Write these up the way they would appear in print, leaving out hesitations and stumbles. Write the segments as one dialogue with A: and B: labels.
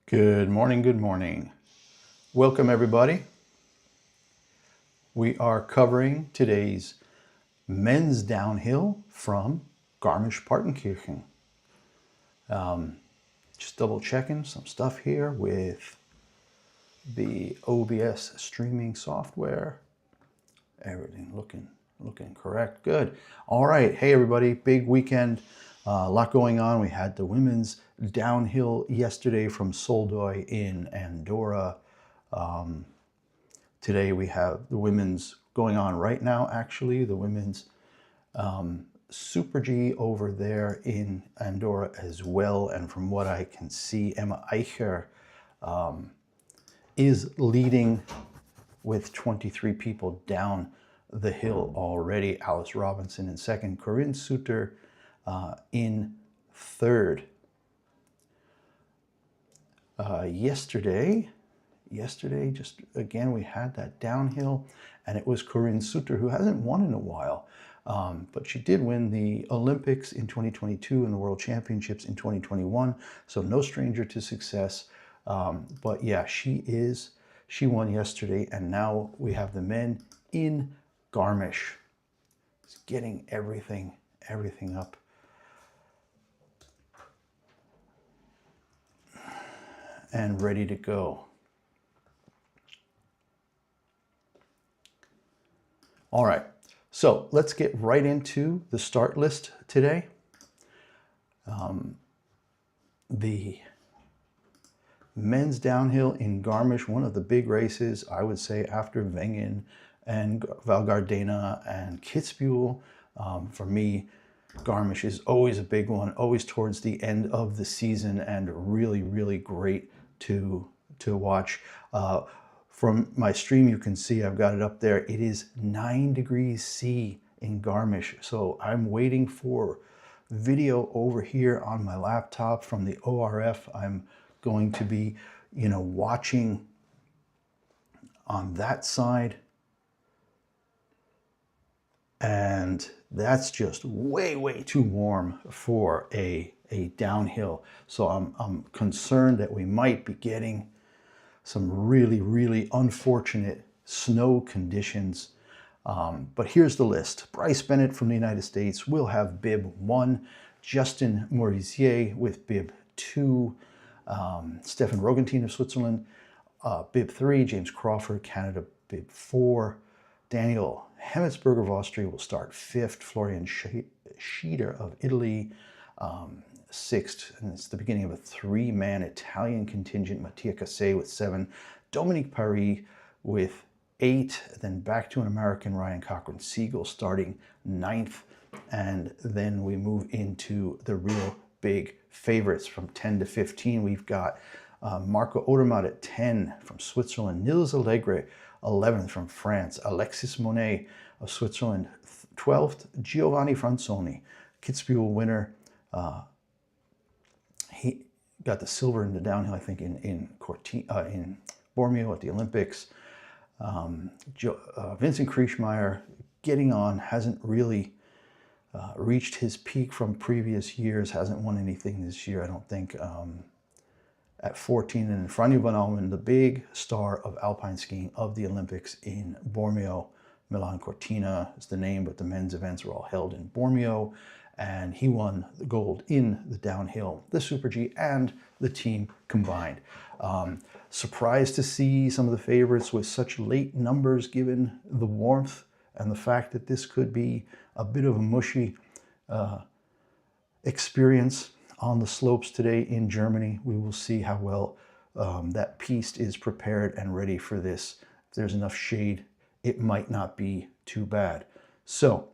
A: Good morning, good morning. Welcome everybody. We are covering today's men's downhill from Garmisch-Partenkirchen. Just double checking some stuff here with the OBS streaming software. Everything looking correct. Good. All right. Hey everybody, big weekend. A lot going on. We had the women's downhill yesterday from Soldoy in Andorra. Today we have the women's going on right now, actually, the women's Super G over there in Andorra as well. And from what I can see, Emma Eicher is leading with 23 people down the hill already. Alice Robinson in second, Corinne Suter in third. Yesterday, just again, we had that downhill, and it was Corinne Suter, who hasn't won in a while, but she did win the Olympics in 2022 and the World Championships in 2021, so no stranger to success. But yeah, she won yesterday, and now we have the men in Garmisch. It's getting everything up. And ready to go. All right, so let's get right into the start list today. The men's downhill in Garmisch, one of the big races, I would say, after Wengen and Val Gardena and Kitzbühel. For me, Garmisch is always a big one, always towards the end of the season, and really, really great to watch. From my stream, you can see I've got it up there. It is 9 degrees C in Garmisch. So I'm waiting for video over here on my laptop from the ORF. I'm going to be, watching on that side. And that's just way, way too warm for a downhill. So I'm concerned that we might be getting some really, really unfortunate snow conditions. But here's the list. Bryce Bennett from the United States will have bib 1, Justin Morisier with bib 2, Stefan Rogentin of Switzerland, bib 3, James Crawford, Canada, bib 4, Daniel Hemmetsberger of Austria will start 5th, Florian Schieder of Italy 6th, and it's the beginning of a 3-man Italian contingent. Mattia Cassé with 7, Dominique Paris with 8, then back to an American, Ryan Cochran-Siegel starting 9th, and then we move into the real big favorites from 10 to 15. We've got Marco Odermatt at 10 from Switzerland, Nils Allegre 11th from France, Alexis Monet of Switzerland 12th, Giovanni Franzoni, Kitzbühel winner. He got the silver in the downhill, I think, in Bormio at the Olympics. Vincent Kriechmeier getting on, hasn't really reached his peak from previous years, hasn't won anything this year, I don't think, at 14. And Franjo von Allmen, the big star of alpine skiing of the Olympics in Bormio. Milan Cortina is the name, but the men's events were all held in Bormio, and he won the gold in the downhill, the Super G, and the team combined. Surprised to see some of the favorites with such late numbers given the warmth and the fact that this could be a bit of a mushy experience on the slopes today in Germany. We will see how well that piste is prepared and ready for this. If there's enough shade, it might not be too bad. So,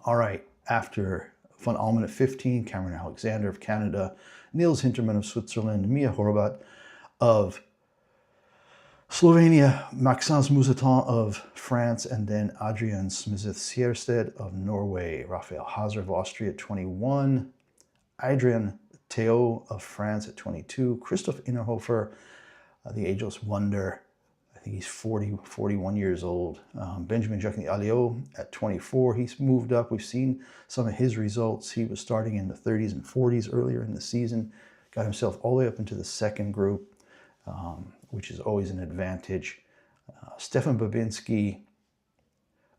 A: all right, after von Allmen at 15, Cameron Alexander of Canada, Niels Hintermann of Switzerland, Mia Horvath of Slovenia, Maxence Mousseton of France, and then Adrian Smith-Sierstedt of Norway, Raphael Hazer of Austria at 21, Adrian Théot of France at 22, Christoph Innerhofer, the ageless wonder, I think he's 41 years old. Benjamin Jacquet-Alliot at 24, he's moved up. We've seen some of his results. He was starting in the 30s and 40s earlier in the season. got himself all the way up into the second group, which is always an advantage. Stefan Babinski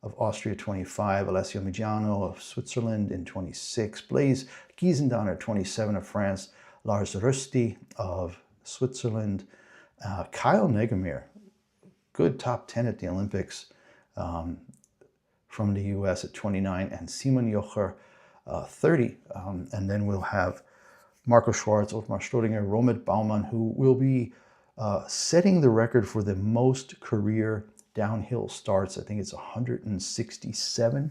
A: of Austria, 25. Alessio Migiano of Switzerland in 26. Blaise Giesendanner, 27 of France. Lars Rösti of Switzerland. Kyle Negamir, good top 10 at the Olympics, from the US at 29. And Simon Jocher, 30. And then we'll have Marco Schwarz, Ottmar Staudinger, Romet Baumann, who will be setting the record for the most career downhill starts. I think it's 167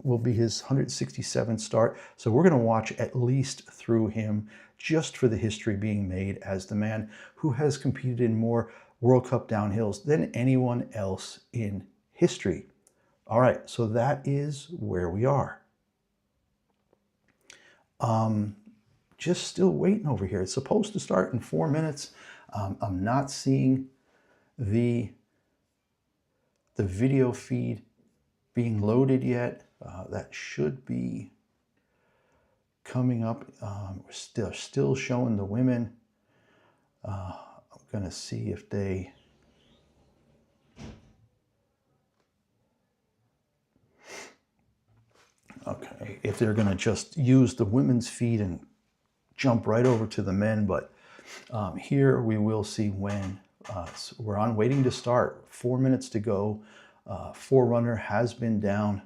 A: will be his 167th start. So we're going to watch at least through him, just for the history being made as the man who has competed in more World Cup downhills than anyone else in history. All right, so that is where we are. Just still waiting over here. It's supposed to start in 4 minutes. I'm not seeing the video feed being loaded yet. That should be coming up. We're still showing the women. I'm gonna see if they if they're gonna just use the women's feed and jump right over to the men. But here we will see when we're on waiting to start. 4 minutes to go. Forerunner has been down.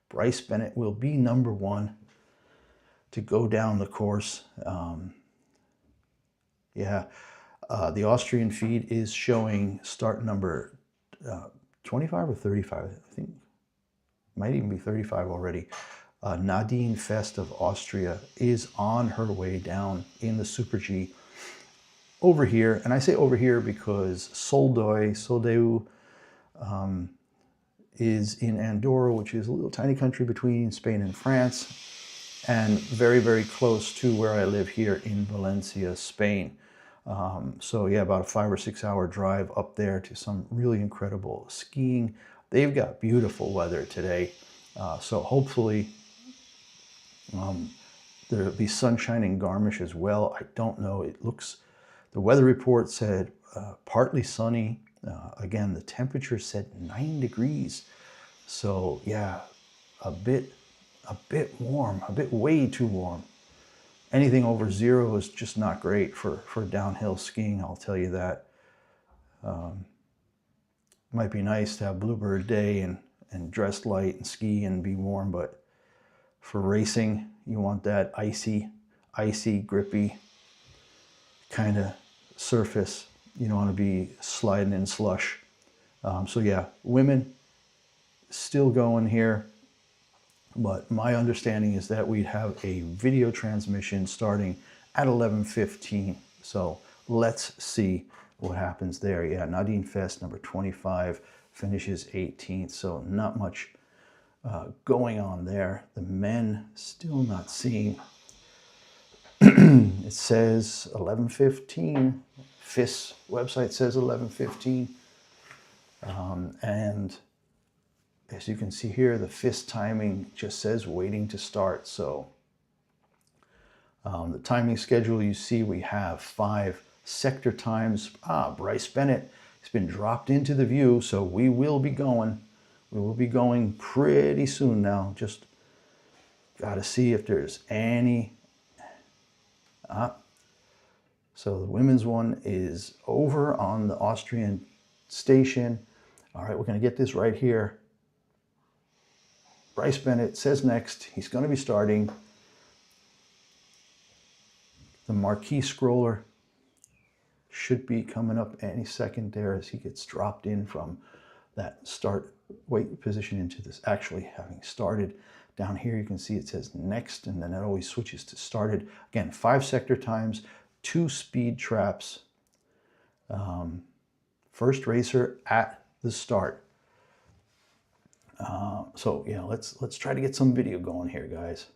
A: Bryce Bennett will be number one to go down the course. The Austrian feed is showing start number 25 or 35. I think might even be 35 already. Nadine Fest of Austria is on her way down in the Super G over here. And I say over here because Soldeu is in Andorra, which is a little tiny country between Spain and France, and very, very close to where I live here in Valencia, Spain. So yeah, about a 5 or 6 hour drive up there to some really incredible skiing. They've got beautiful weather today. So hopefully there'll be sunshine in Garmisch as well. I don't know. It looks, the weather report said partly sunny. Again, the temperature said 9 degrees. So yeah, a bit warm, a bit way too warm. Anything over 0 is just not great for downhill skiing, I'll tell you that. Might be nice to have Bluebird Day and dress light and ski and be warm, but for racing, you want that icy, grippy kind of surface. You don't want to be sliding in slush. So yeah, women still going here. But my understanding is that we'd have a video transmission starting at 11:15. So let's see what happens there. Yeah, Nadine Fest, number 25, finishes 18th. So not much going on there. The men still not seeing. It says 11:15. FIS website says 11:15. And as you can see here, the FIS timing just says waiting to start. So the timing schedule, you see we have 5 sector times. Bryce Bennett has been dropped into the view, so we will be going. We will be going pretty soon now. Just got to see if there's any. So the women's one is over on the Austrian station. All right, we're going to get this right here. Bryce Bennett says next. He's going to be starting. The marquee scroller should be coming up any second there as he gets dropped in from that start weight position into this actually having started. Down here you can see it says next, and then it always switches to started. Again, 5 sector times, 2 speed traps. First racer at the start. So yeah, let's try to get some video going here, guys.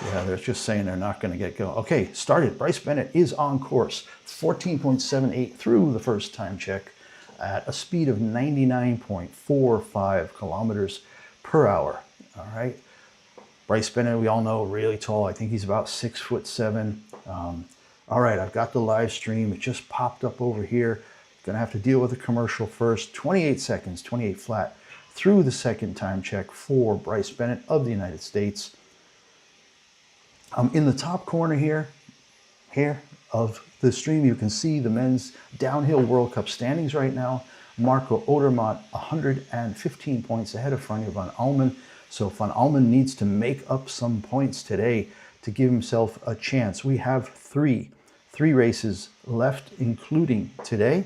A: Yeah, they're just saying they're not going to get going. Okay, started. Bryce Bennett is on course. 14.78 through the first time check at a speed of 99.45 kilometers per hour. All right. Bryce Bennett, we all know, really tall. I think he's about 6'7". All right, I've got the live stream. It just popped up over here. Gonna have to deal with the commercial first. 28 seconds, 28 flat through the second time check for Bryce Bennett of the United States. In the top corner here of the stream, you can see the men's downhill World Cup standings right now. Marco Odermatt, 115 points ahead of Franjo von Allmen. So von Allmen needs to make up some points today to give himself a chance. We have three races left, including today.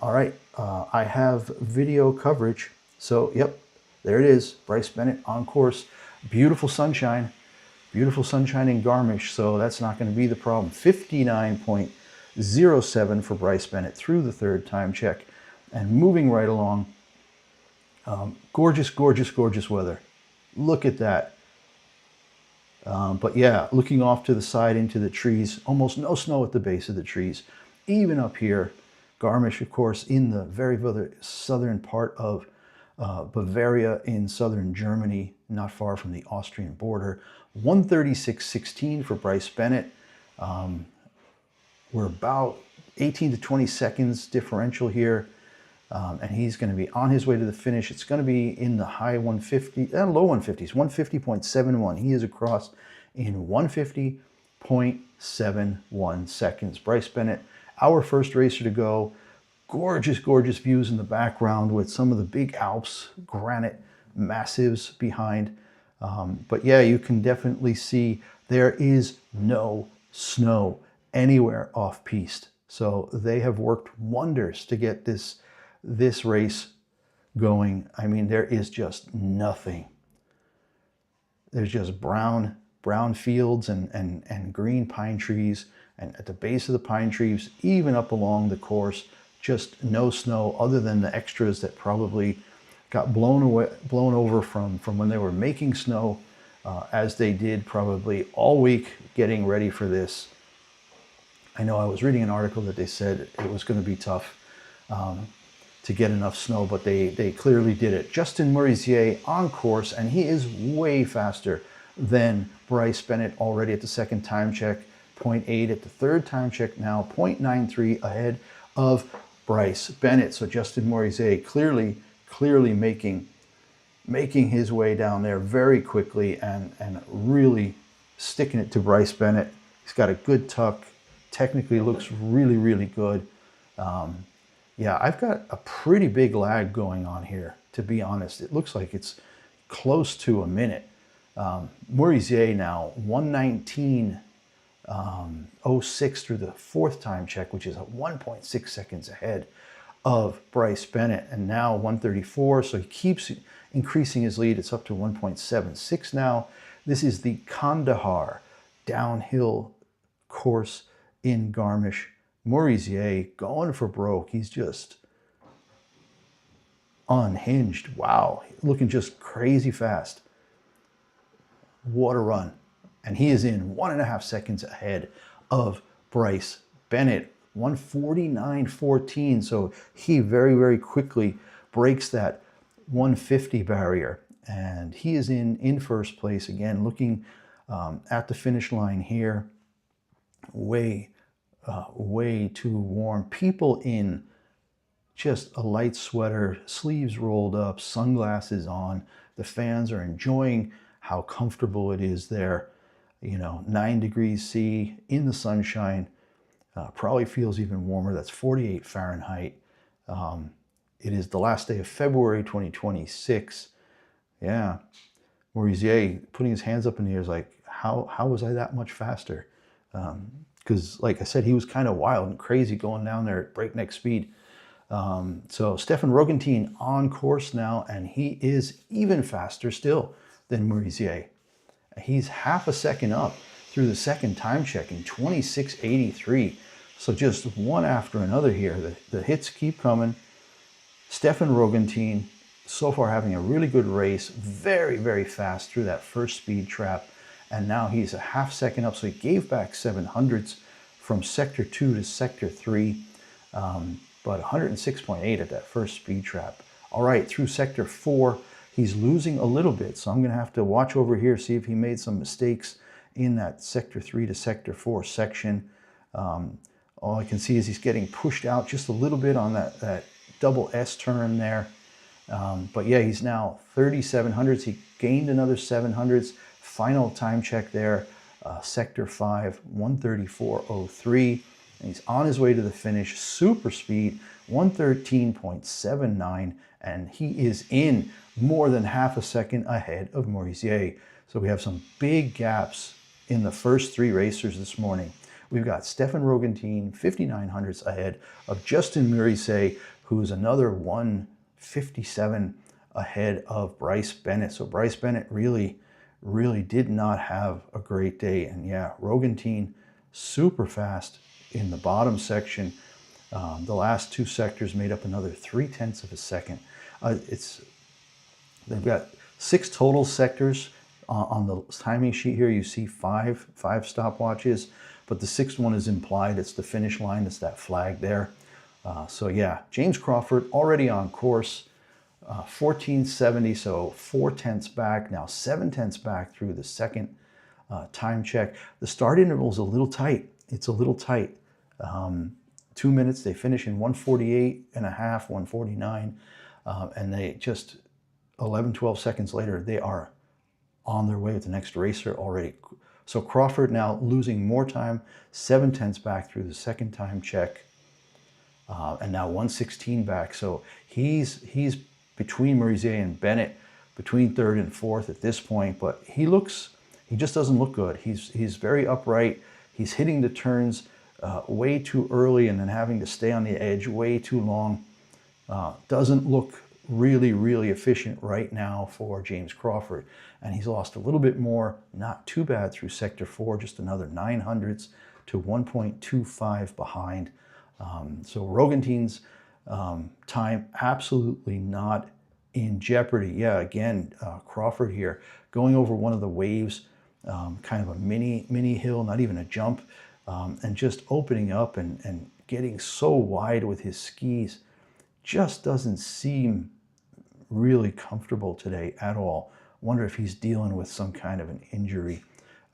A: All right, I have video coverage. So, yep, there it is. Bryce Bennett on course. Beautiful sunshine in Garmisch, so that's not going to be the problem. 59.07 for Bryce Bennett through the third time check. And moving right along, gorgeous, gorgeous, gorgeous weather. Look at that. But yeah, looking off to the side into the trees, almost no snow at the base of the trees. Even up here, Garmisch, of course, in the very southern part of Bavaria in southern Germany, not far from the Austrian border. 136.16 for Bryce Bennett. We're about 18 to 20 seconds differential here. And he's going to be on his way to the finish. It's going to be in the high 150, low 150s, 150.71. He is across in 150.71 seconds. Bryce Bennett, our first racer to go. Gorgeous, gorgeous views in the background with some of the big Alps granite massives behind. But yeah, you can definitely see there is no snow anywhere off-piste. So they have worked wonders to get this race going. I mean, there is just nothing. There's just brown fields and green pine trees. And at the base of the pine trees, even up along the course, just no snow other than the extras that probably got blown over from when they were making snow, as they did probably all week getting ready for this. I know I was reading an article that they said it was going to be tough to get enough snow, but they clearly did it. Justin Murisier on course, and he is way faster than Bryce Bennett already at the second time check. 0.8 at the third time check now, 0.93 ahead of Bryce Bennett. So Justin Murisier clearly making his way down there very quickly and really sticking it to Bryce Bennett. He's got a good tuck, technically looks really, really good. Yeah, I've got a pretty big lag going on here, to be honest. It looks like it's close to a minute. Murisier now 119.06 through the fourth time check, which is 1.6 seconds ahead of Bryce Bennett, and now 134. So he keeps increasing his lead. It's up to 1.76 now. This is the Kandahar downhill course in Garmisch. Murisier going for broke. He's just unhinged. Wow, looking just crazy fast. What a run. And he is in 1.5 seconds ahead of Bryce Bennett. 149.14. So he very, very quickly breaks that 150 barrier. And he is in first place again, looking at the finish line here. Way too warm. People in just a light sweater, sleeves rolled up, sunglasses on. The fans are enjoying how comfortable it is there. You know, 9 degrees C in the sunshine. Probably feels even warmer. That's 48 Fahrenheit. It is the last day of February 2026. Yeah. Murisier putting his hands up in the air is like, how was I that much faster? Because like I said, he was kind of wild and crazy going down there at breakneck speed. So Stefan Rogentin on course now, and he is even faster still than Murisier. He's half a second up through the second time check in 26.83. So just one after another here. The hits keep coming. Stefan Rogentin so far having a really good race, very, very fast through that first speed trap. and now he's a half second up. So he gave back 700ths from sector 2 to sector 3, but 106.8 at that first speed trap. All right, through sector 4, he's losing a little bit, so I'm going to have to watch over here, see if he made some mistakes in that sector 3 to sector 4 section. All I can see is he's getting pushed out just a little bit on that double S turn there. But yeah, he's now 3700s. He gained another 700s. Final time check there, sector 5, 134.03. And he's on his way to the finish. Super speed, 113.79. And he is in more than half a second ahead of Mercier. So we have some big gaps in the first 3 racers this morning. We've got Stefan Roggentin, 5900s ahead of Justin Mercier, who's another 157 ahead of Bryce Bennett. So Bryce Bennett really did not have a great day. And yeah, Roggentin super fast in the bottom section. The last 2 sectors made up another 0.3 of a second. They've got 6 total sectors. On the timing sheet here, you see five stopwatches, but the 6th one is implied. It's the finish line. It's that flag there. So yeah, James Crawford already on course, 1470, so 0.4 back, now 0.7 back through the second time check. The start interval is a little tight. It's a little tight. 2 minutes, they finish in 148.5, 149, and they just 11, 12 seconds later, they are on their way with the next racer already. So Crawford now losing more time, 0.7 back through the second time check, and now 116 back. So he's between Mercier and Bennett, between 3rd and 4th at this point, but he just doesn't look good. He's very upright. He's hitting the turns way too early and then having to stay on the edge way too long. Doesn't look really efficient right now for James Crawford. And he's lost a little bit more, not too bad through sector 4, just another 900ths to 1.25 behind. So Roggentin's time absolutely not in jeopardy. Yeah, again, Crawford here going over one of the waves, kind of a mini hill, not even a jump, and just opening up and getting so wide with his skis. Just doesn't seem really comfortable today at all. Wonder if he's dealing with some kind of an injury.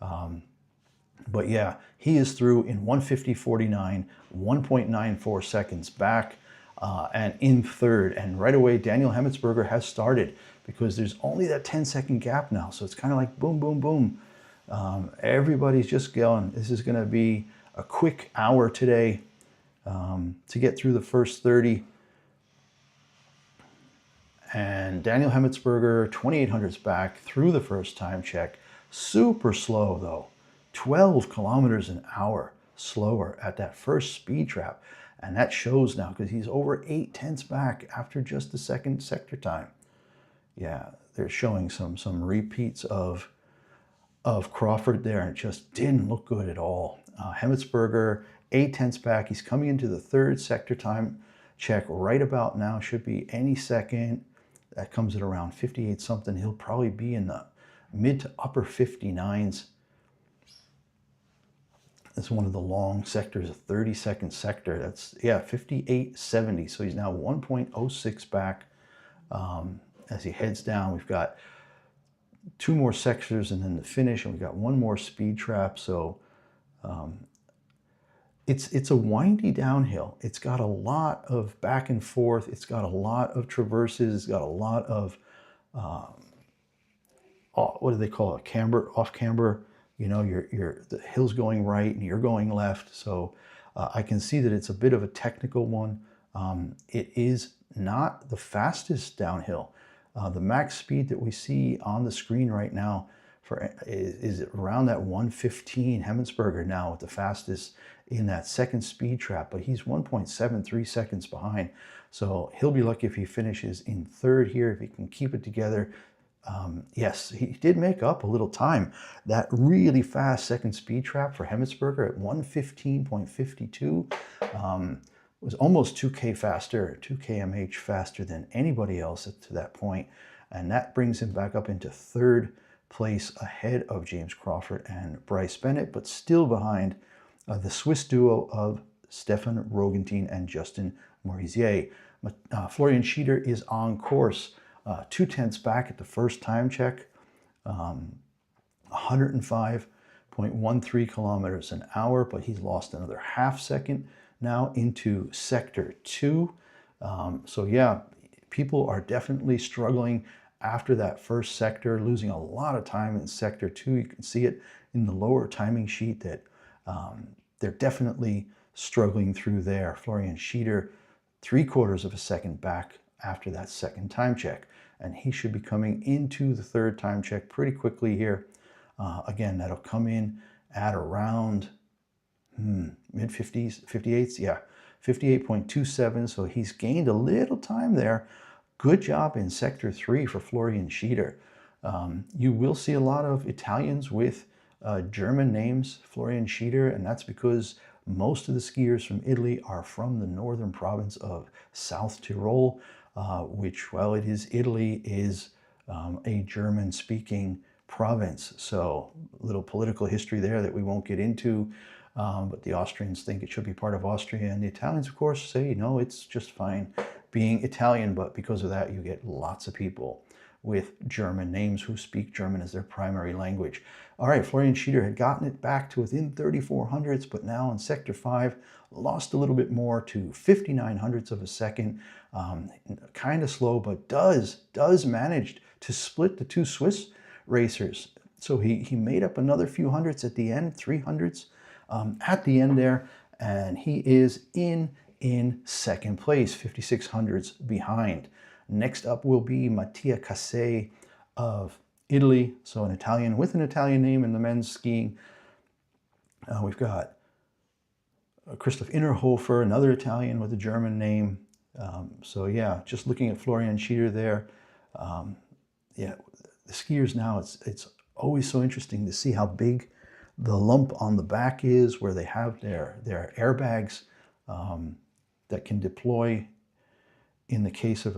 A: But yeah, he is through in 150.49, 1.94 seconds back, and in 3rd. And right away, Daniel Hemmetsberger has started because there's only that 10-second gap now. So it's kind of like boom, boom, boom. Everybody's just going. This is going to be a quick hour today to get through the first 30. And Daniel Hemmetsberger, 2800s back through the first time check. Super slow though, 12 kilometers an hour slower at that first speed trap. And that shows now because he's over 0.8 back after just the second sector time. Yeah, they're showing some repeats of Crawford there, and it just didn't look good at all. Hemmetsberger, 0.8 back. He's coming into the 3rd sector time check right about now. Should be any second. That comes at around 58 something. He'll probably be in the mid to upper 59s. It's one of the long sectors, a 30-second sector. That's, yeah, 58.70. So he's now 1.06 back as he heads down. We've got 2 more sectors and then the finish, and we've got 1 more speed trap. So it's a windy downhill. It's got a lot of back and forth. It's got a lot of traverses. It's got a lot of, what do they call it? Camber, off camber. You know, the hill's going right and you're going left. So I can see that it's a bit of a technical one. It is not the fastest downhill. The max speed that we see on the screen right now is around that 115. Hemmetsberger now with the fastest in that second speed trap, but he's 1.73 seconds behind. So he'll be lucky if he finishes in 3rd here, if he can keep it together. Yes, he did make up a little time. That really fast second speed trap for Hemmetsberger at 115.52 was almost 2K faster, 2 kmh faster than anybody else to that point. And that brings him back up into 3rd place ahead of James Crawford and Bryce Bennett, but still behind the Swiss duo of Stefan Rogentien and Justin Morisier. Florian Schieder is on course, 2/10 back at the first time check, 105.13 kilometers an hour, but he's lost another half second now into sector 2. So yeah, people are definitely struggling after that first sector, losing a lot of time in sector 2. You can see it in the lower timing sheet that they're definitely struggling through there. Florian Schieder, 3/4 of a second back after that second time check, and he should be coming into the third time check pretty quickly here. Again, that'll come in at around mid-50s, 58s, yeah, 58.27, so he's gained a little time there. Good job in sector 3 for Florian Schieder. You will see a lot of Italians with German names, Florian Schieder, and that's because most of the skiers from Italy are from the northern province of South Tyrol, which, while it is Italy, is a German-speaking province. So a little political history there that we won't get into, but the Austrians think it should be part of Austria, and the Italians, of course, say, no, it's just fine being Italian, but because of that, you get lots of people with German names who speak German as their primary language. All right, Florian Schieder had gotten it back to within 3400ths, but now in sector 5, lost a little bit more to 5900ths of a second. Kind of slow, but does manage to split the two Swiss racers. So he made up another few hundreds at the end, 300ths at the end there, and he is in second place, 5600ths behind. Next up will be Mattia Cassei of Italy, so an Italian with an Italian name in the men's skiing. We've got Christoph Innerhofer, another Italian with a German name. So yeah, just looking at Florian Schieder there. Yeah, the skiers now, it's always so interesting to see how big the lump on the back is, where they have their airbags that can deploy in the case of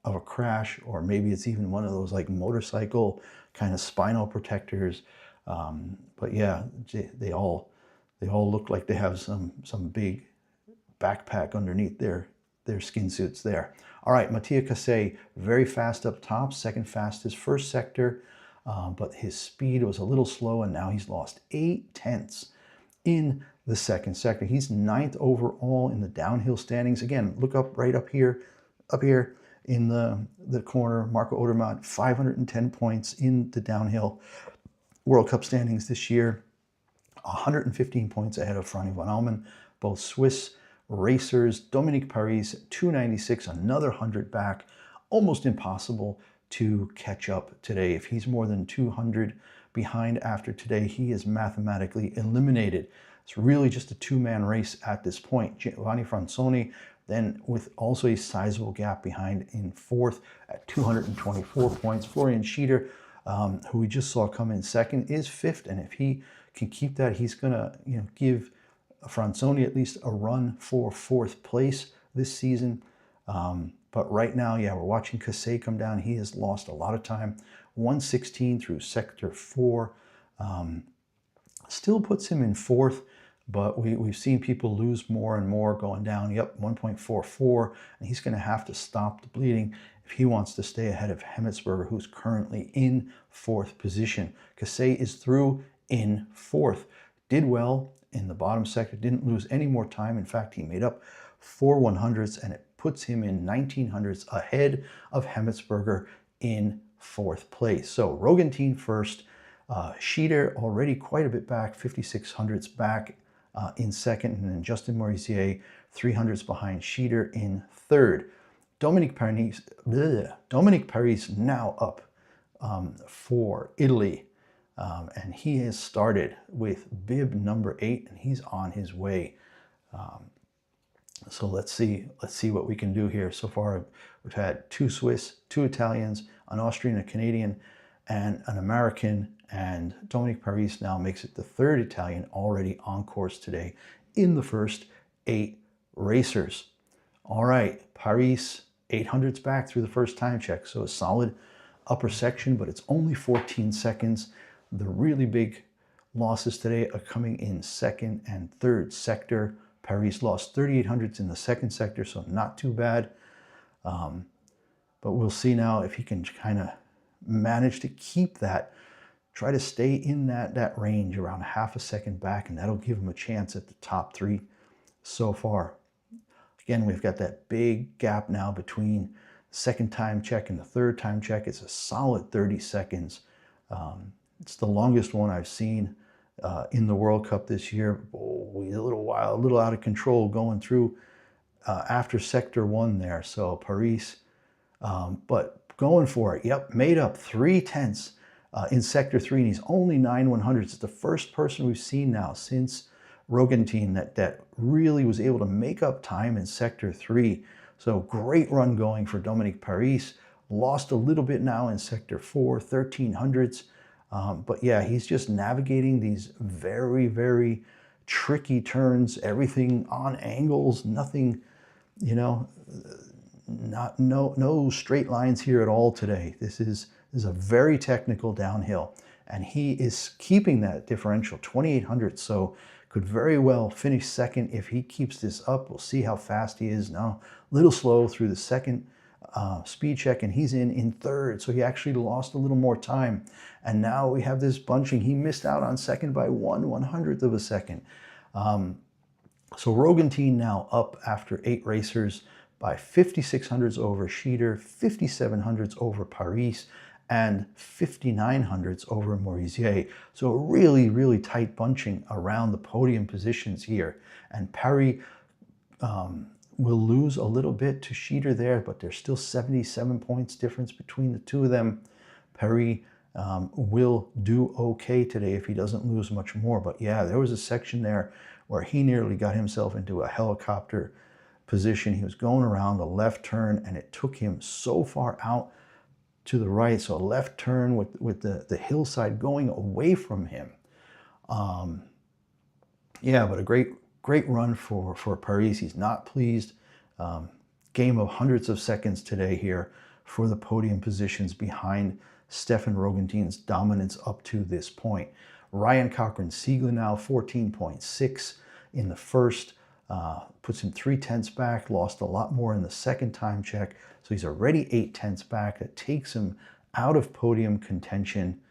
A: a crash, or maybe it's even one of those like motorcycle kind of spinal protectors. But yeah, they all look like they have some big backpack underneath their skin suits there. All right, Mattia Cassei, very fast up top, second fastest first sector, but his speed was a little slow, and now he's lost 8/10 in the second sector. He's 9th overall in the downhill standings. Again, look up right up here in the corner. Marco Odermatt, 510 points in the downhill World Cup standings this year, 115 points ahead of Franjo von Allmen, both Swiss racers. Dominique Paris, 296, another 100 back. Almost impossible to catch up today. If he's more than 200 behind after today, he is mathematically eliminated. It's really just a two-man race at this point. Giovanni Fransoni, then with also a sizable gap behind in 4th at 224 points. Florian Schieder, who we just saw come in 2nd, is 5th, and if he can keep that, he's gonna give Fransoni at least a run for 4th place this season. But right now, yeah, we're watching Cassei come down. He has lost a lot of time. 116 through sector 4. Still puts him in 4th, but we've seen people lose more and more going down. Yep, 1.44, and he's going to have to stop the bleeding if he wants to stay ahead of Hemmetsberger, who's currently in 4th position. Cassei is through in 4th. Did well in the bottom sector, didn't lose any more time. In fact, he made up 4 100ths, and it puts him in 1900ths ahead of Hemmetsberger in 4th place. So Rogentien first, Schieder already quite a bit back, 5600ths back in 2nd, and then Justin Morisier 300ths behind Schieder in 3rd. Dominique Paris now up for Italy, and he has started with bib number 8, and he's on his way. So let's see what we can do here. So far, we've had 2 Swiss, 2 Italians, an Austrian, a Canadian, and an American. And Dominique Paris now makes it the 3rd Italian already on course today in the first 8 racers. All right, Paris 800ths back through the first time check. So a solid upper section, but it's only 14 seconds. The really big losses today are coming in second and third sector. Paris lost 3,800 in the second sector, so not too bad. But we'll see now if he can kind of manage to keep that, try to stay in that range around half a second back, and that'll give him a chance at the top three so far. Again, we've got that big gap now between the second time check and the third time check. It's a solid 30 seconds. It's the longest one I've seen in the World Cup this year. Oh, a little out of control going through after sector one there. So Paris, but going for it. Yep, made up 3/10 in sector three, and he's only 9/100. It's the first person we've seen now since Rogentin that really was able to make up time in sector three. So great run going for Dominique Paris. Lost a little bit now in sector four, 1300s. But yeah, he's just navigating these very, very tricky turns, everything on angles, nothing, you know, no straight lines here at all today. This is a very technical downhill, and he is keeping that differential, 2,800. So could very well finish second if he keeps this up. We'll see how fast he is now. A little slow through the second speed check, and he's in third. So he actually lost a little more time. And now we have this bunching. He missed out on second by 1/100th of a second. So Rogentin now up after 8 racers by 5,600s over Schieder, 5,700s over Paris, and 5,900s over Morisier. So really, really tight bunching around the podium positions here. And Paris will lose a little bit to Schieder there, but there's still 77 points difference between the two of them. Paris will do okay today if he doesn't lose much more. But yeah, there was a section there where he nearly got himself into a helicopter position. He was going around the left turn, and it took him so far out to the right. So a left turn with the hillside going away from him. Yeah, but a great run for Paris. He's not pleased. Game of hundreds of seconds today here for the podium positions behind Stefan Rogentin's dominance up to this point. Ryan Cochran-Siegler now 14.6 in the first. Puts him 3/10 back, lost a lot more in the second time check. So he's already 8/10 back. That takes him out of podium contention.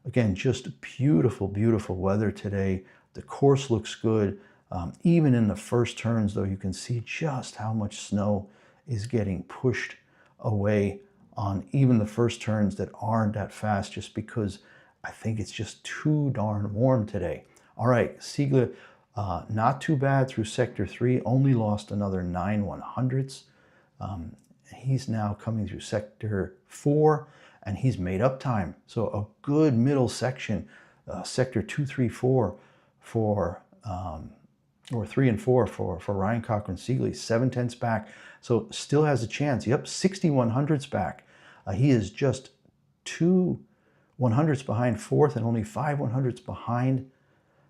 A: Again, just beautiful, beautiful weather today. The course looks good. Even in the first turns, though, you can see just how much snow is getting pushed away on even the first turns that aren't that fast, just because I think it's just too darn warm today. All right, Siegler, not too bad through sector 3, only lost another 9/100ths. He's now coming through sector 4, and he's made up time. So a good middle section, sector 2, 3, 4 for, or 3 and 4 for Ryan Cochran-Siegler, 7/10ths back. So still has a chance. Yep, 6,100ths back. He is just 2/100ths behind fourth and only 5/100ths behind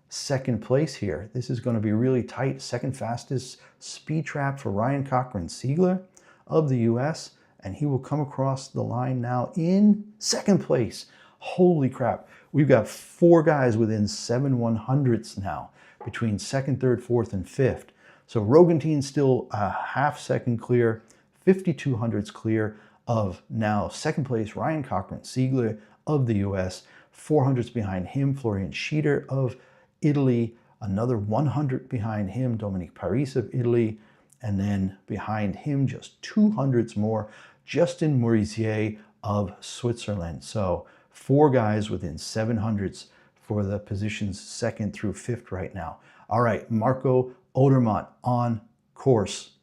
A: second place here. This is going to be really tight. Second fastest speed trap for Ryan Cochran-Siegler of the US, and he will come across the line now in second place. Holy crap. We've got 4 guys within 7/100ths now between second, third, fourth, and fifth. So Rogentin still a half second clear, 5,200ths clear of now second place Ryan Cochran-Siegler of the US, 400ths behind him Florian Schieder of Italy, another 100 behind him Dominique Paris of Italy, and then behind him just 200ths more Justin Morisier of Switzerland. So 4 guys within 700ths for the positions second through fifth right now. All right, Marco Odermatt on course.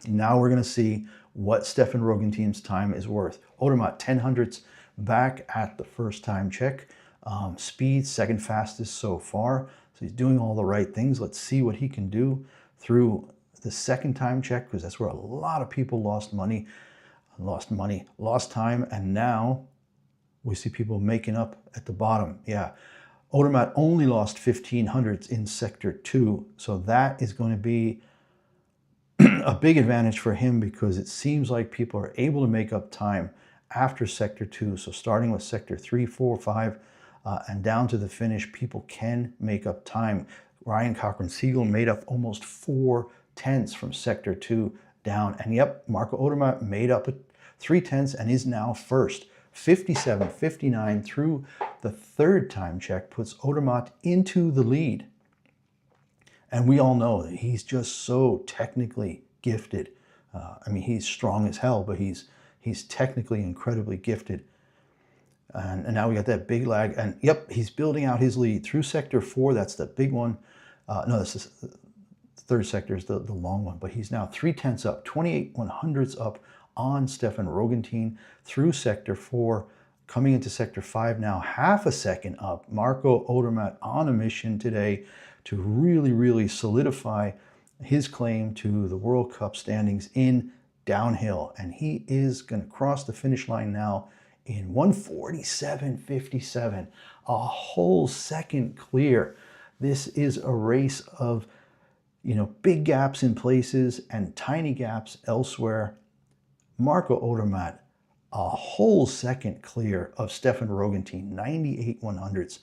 A: Now we're going to see what Stefan Rogentin's time is worth. Odermatt 10/100ths back at the first time check. Speed, second fastest so far. So he's doing all the right things. Let's see what he can do through the second time check, because that's where a lot of people lost time, and now we see people making up at the bottom. Yeah, Odermatt only lost 1,500ths in sector 2, so that is going to be a big advantage for him, because it seems like people are able to make up time after sector 2. So starting with sector 3, 4, 5, and down to the finish, people can make up time. Ryan Cochran-Siegel made up almost 4/10 from sector 2 down. And yep, Marco Odermatt made up 3/10 and is now first. 57.59 through the third time check puts Odermatt into the lead. And we all know that he's just so technically gifted. I mean, he's strong as hell, but he's technically incredibly gifted. And now we got that big lag. And yep, he's building out his lead through sector 4. That's the big one. No, this is the third sector is the long one. But he's now 3/10 up, 28/100ths up on Stefan Roggentin through sector 4. Coming into sector 5 now, half a second up. Marco Odermatt on a mission today to really, really solidify his claim to the World Cup standings in downhill. And he is going to cross the finish line now in 1:47.57, a whole second clear. This is a race of, big gaps in places and tiny gaps elsewhere. Marco Odermatt, a whole second clear of Stefan Roggentin, 98/100ths.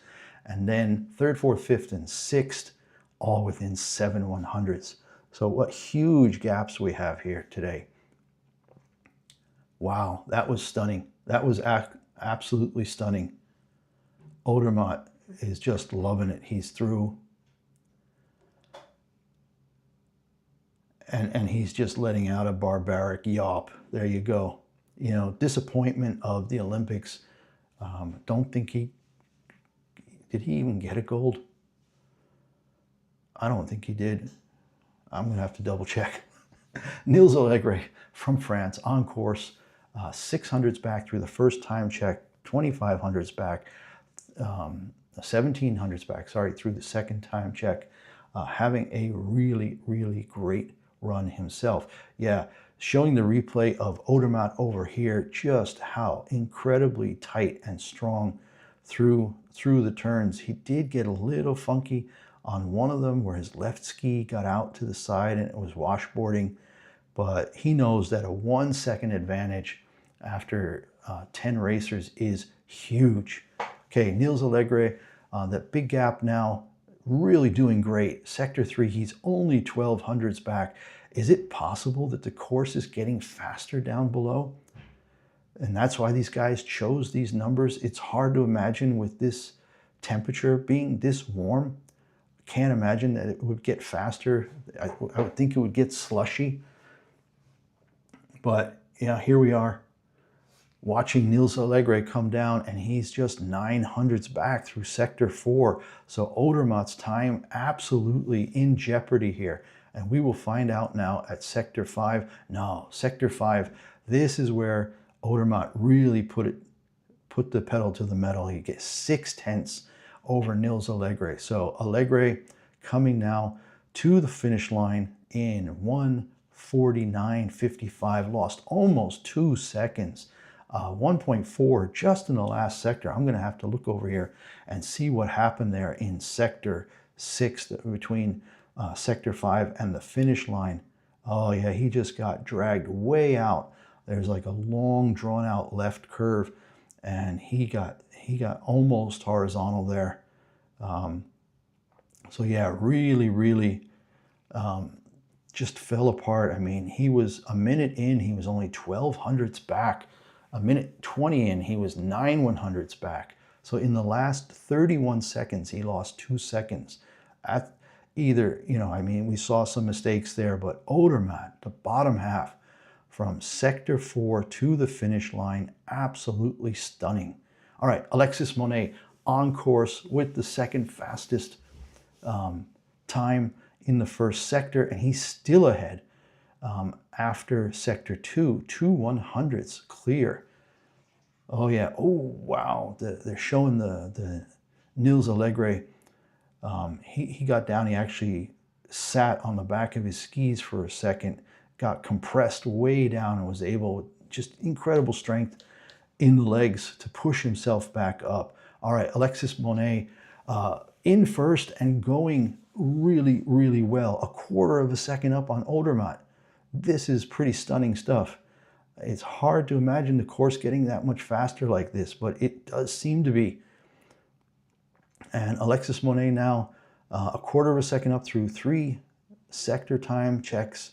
A: And then third, fourth, fifth, and sixth, all within 7/100ths. So what huge gaps we have here today. Wow, that was stunning. That was absolutely stunning. Odermatt is just loving it. He's through. And he's just letting out a barbaric yawp. There you go. Disappointment of the Olympics. Don't think did he even get a gold? I don't think he did. I'm going to have to double check. Nils Allegre from France on course, 600s back through the first time check, 2500s back, 1700s back, through the second time check, having a really, really great run himself. Yeah, showing the replay of Odermatt over here, just how incredibly tight and strong through the turns. He did get a little funky on one of them where his left ski got out to the side and it was washboarding, but he knows that a 1 second advantage after 10 racers is huge. Okay, Nils Allegre, that big gap now, really doing great. Sector 3, he's only 1200ths back. Is it possible that the course is getting faster down below? And that's why these guys chose these numbers. It's hard to imagine with this temperature being this warm. Can't imagine that it would get faster. I would think it would get slushy. But yeah, here we are watching Nils Allegre come down, and he's just 900ths back through sector 4. So Odermatt's time absolutely in jeopardy here. And we will find out now at sector 5. No, sector 5, this is where Odermatt really put the pedal to the metal. He gets 6/10 over Nils Allegre. So Allegre coming now to the finish line in 1:49.55, lost almost 2 seconds. 1.4 just in the last sector. I'm going to have to look over here and see what happened there in sector 6 between sector 5 and the finish line. Oh yeah, he just got dragged way out. There's like a long drawn out left curve, and he got almost horizontal there. So yeah, really just fell apart. I mean, he was a minute in, he was only 1200ths back. A minute 20 in, he was 9/100ths back. So in the last 31 seconds, he lost 2 seconds. At either, we saw some mistakes there, but Odermatt, the bottom half, from sector 4 to the finish line, absolutely stunning. All right, Alexis Monet on course with the second fastest time in the first sector, and he's still ahead after sector 2, 2/100ths clear. Oh yeah, oh wow, they're showing the Nils Allegre. He got down, he actually sat on the back of his skis for a second, got compressed way down, and was able, just incredible strength in the legs to push himself back up. All right, Alexis Monet in first and going really well, a quarter of a second up on Odermatt. This is pretty stunning stuff. It's hard to imagine the course getting that much faster like this, but it does seem to be. And Alexis Monet now a quarter of a second up through 3 sector time checks.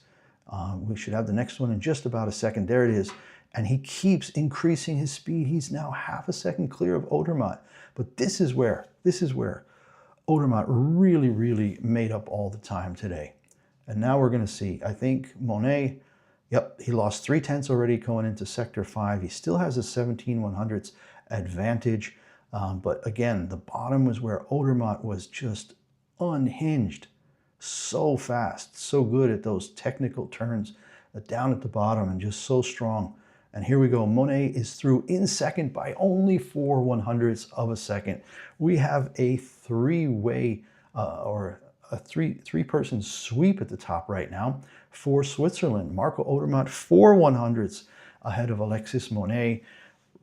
A: We should have the next one in just about a second. There it is. And he keeps increasing his speed. He's now half a second clear of Odermatt. But this is where Odermatt really, really made up all the time today. And now we're going to see, I think Monet, yep, he lost 3/10 already going into sector 5. He still has a 17/100ths advantage. But again, the bottom was where Odermatt was just unhinged. So fast, so good at those technical turns down at the bottom and just so strong. And here we go. Monet is through in second by only 4/100ths of a second. We have a three-way or a three-person sweep at the top right now for Switzerland. Marco Odermatt 4/100ths ahead of Alexis Monet.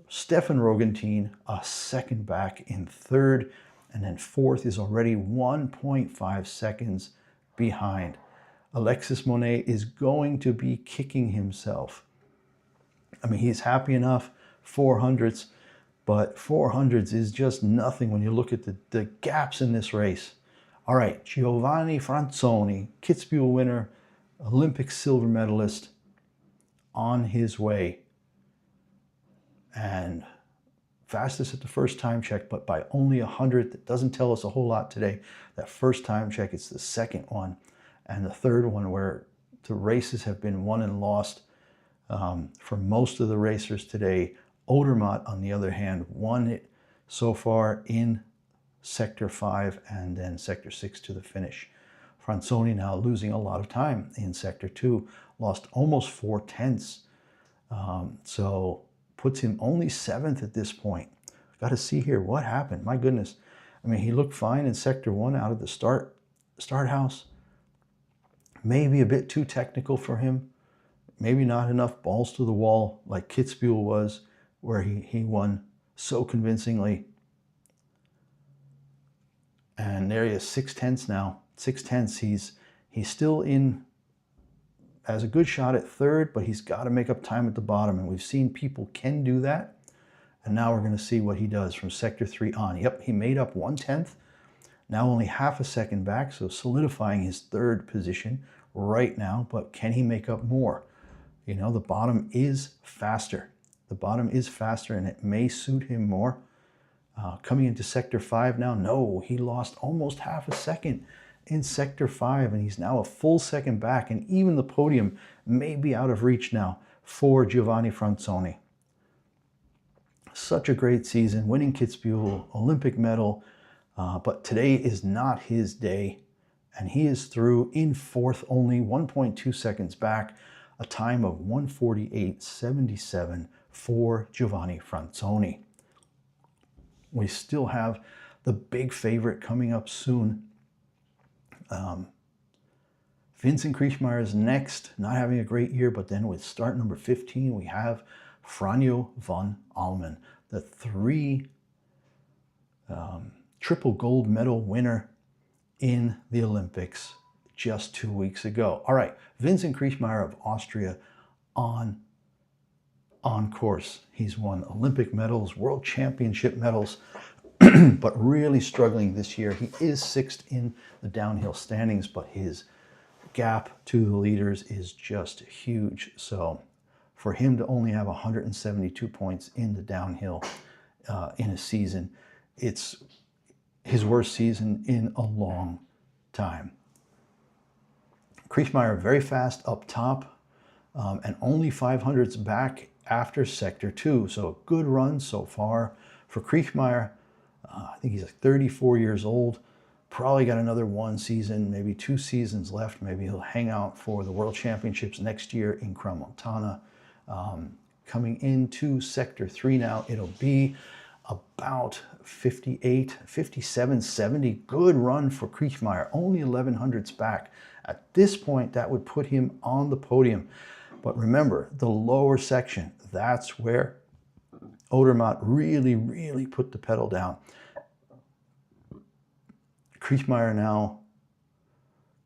A: Stefan Rogentin a second back in third, and then fourth is already 1.5 seconds behind. Alexis Monet is going to be kicking himself. I mean, he's happy enough, 400ths, but 400ths is just nothing when you look at the gaps in this race. All right, Giovanni Franzoni, Kitzbühel winner, Olympic silver medalist, on his way. And fastest at the first time check, but by only 100th. That doesn't tell us a whole lot today. That first time check, it's the second one. And the third one where the races have been won and lost for most of the racers today. Odermatt, on the other hand, won it so far in sector 5 and then sector 6 to the finish. Franzoni now losing a lot of time in sector 2, lost almost 4/10. So puts him only 7th at this point. Got to see here what happened. My goodness. I mean, he looked fine in sector 1 out of the start house. Maybe a bit too technical for him. Maybe not enough balls to the wall like Kitzbühel was, where he won so convincingly. And there he is, 6/10 now. 6/10. He's still in as a good shot at third, but he's got to make up time at the bottom. And we've seen people can do that. And now we're going to see what he does from sector 3 on. Yep, he made up 1/10. Now only half a second back, so solidifying his third position right now. But can he make up more? You know, the bottom is faster. The bottom is faster, and it may suit him more. Coming into sector 5 now, no, he lost almost half a second in sector 5, and he's now a full second back, and even the podium may be out of reach now for Giovanni Franzoni. Such a great season, winning Kitzbühel, Olympic medal, but today is not his day, and he is through in fourth, only 1.2 seconds back, a time of 1:48.77 for Giovanni Franzoni. We still have the big favorite coming up soon. Vincent Kriechmeyer is next, not having a great year, but then with start number 15, we have Franjo von Allmen, the triple gold medal winner in the Olympics just 2 weeks ago. All right, Vincent Kriechmeyer of Austria on course. He's won Olympic medals, world championship medals, but really struggling this year. He is 6th in the downhill standings, but his gap to the leaders is just huge. So for him to only have 172 points in the downhill in a season, it's his worst season in a long time. Kriechmeyer very fast up top and only 500ths back after sector 2. So a good run so far for Kriechmeyer. I think he's like 34 years old. Probably got another 1 season, maybe 2 seasons left. Maybe he'll hang out for the World Championships next year in Crans-Montana. Coming into sector 3 now, it'll be about 58, 57, 70. Good run for Kriechmeyer, only 1100ths back. At this point, that would put him on the podium. But remember, the lower section, that's where Odermatt really, really put the pedal down. Kriechmeyer now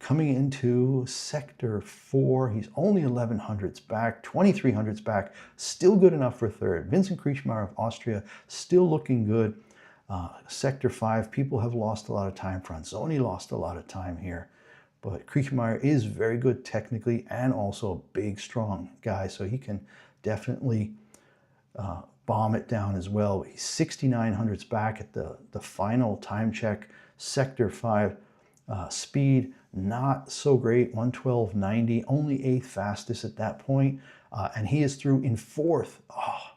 A: Coming into sector 4, he's only 1100s back, 2300s back, still good enough for third. Vincent Kriechmayr of Austria, still looking good. Sector 5, people have lost a lot of time. Franzoni lost a lot of time here. But Kriechmayr is very good technically and also a big, strong guy, so he can definitely bomb it down as well. He's 6900s back at the final time check. Sector 5 speed, not so great, 112.90, only 8th fastest at that point. And he is through in 4th. Oh,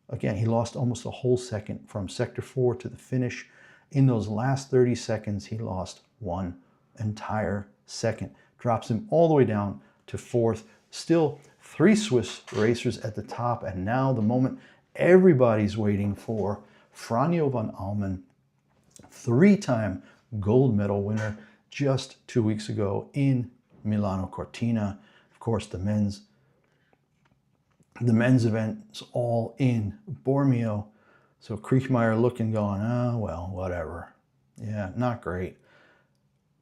A: again, he lost almost a whole second from sector 4 to the finish. In those last 30 seconds, he lost 1 entire second. Drops him all the way down to 4th. Still 3 Swiss racers at the top, and now the moment everybody's waiting for. Franjo von Allmen, 3-time gold medal winner just 2 weeks ago in Milan Cortina. Of course, the men's event is all in Bormio. So Kriechmayr looking, going, oh, well, whatever. Yeah, not great.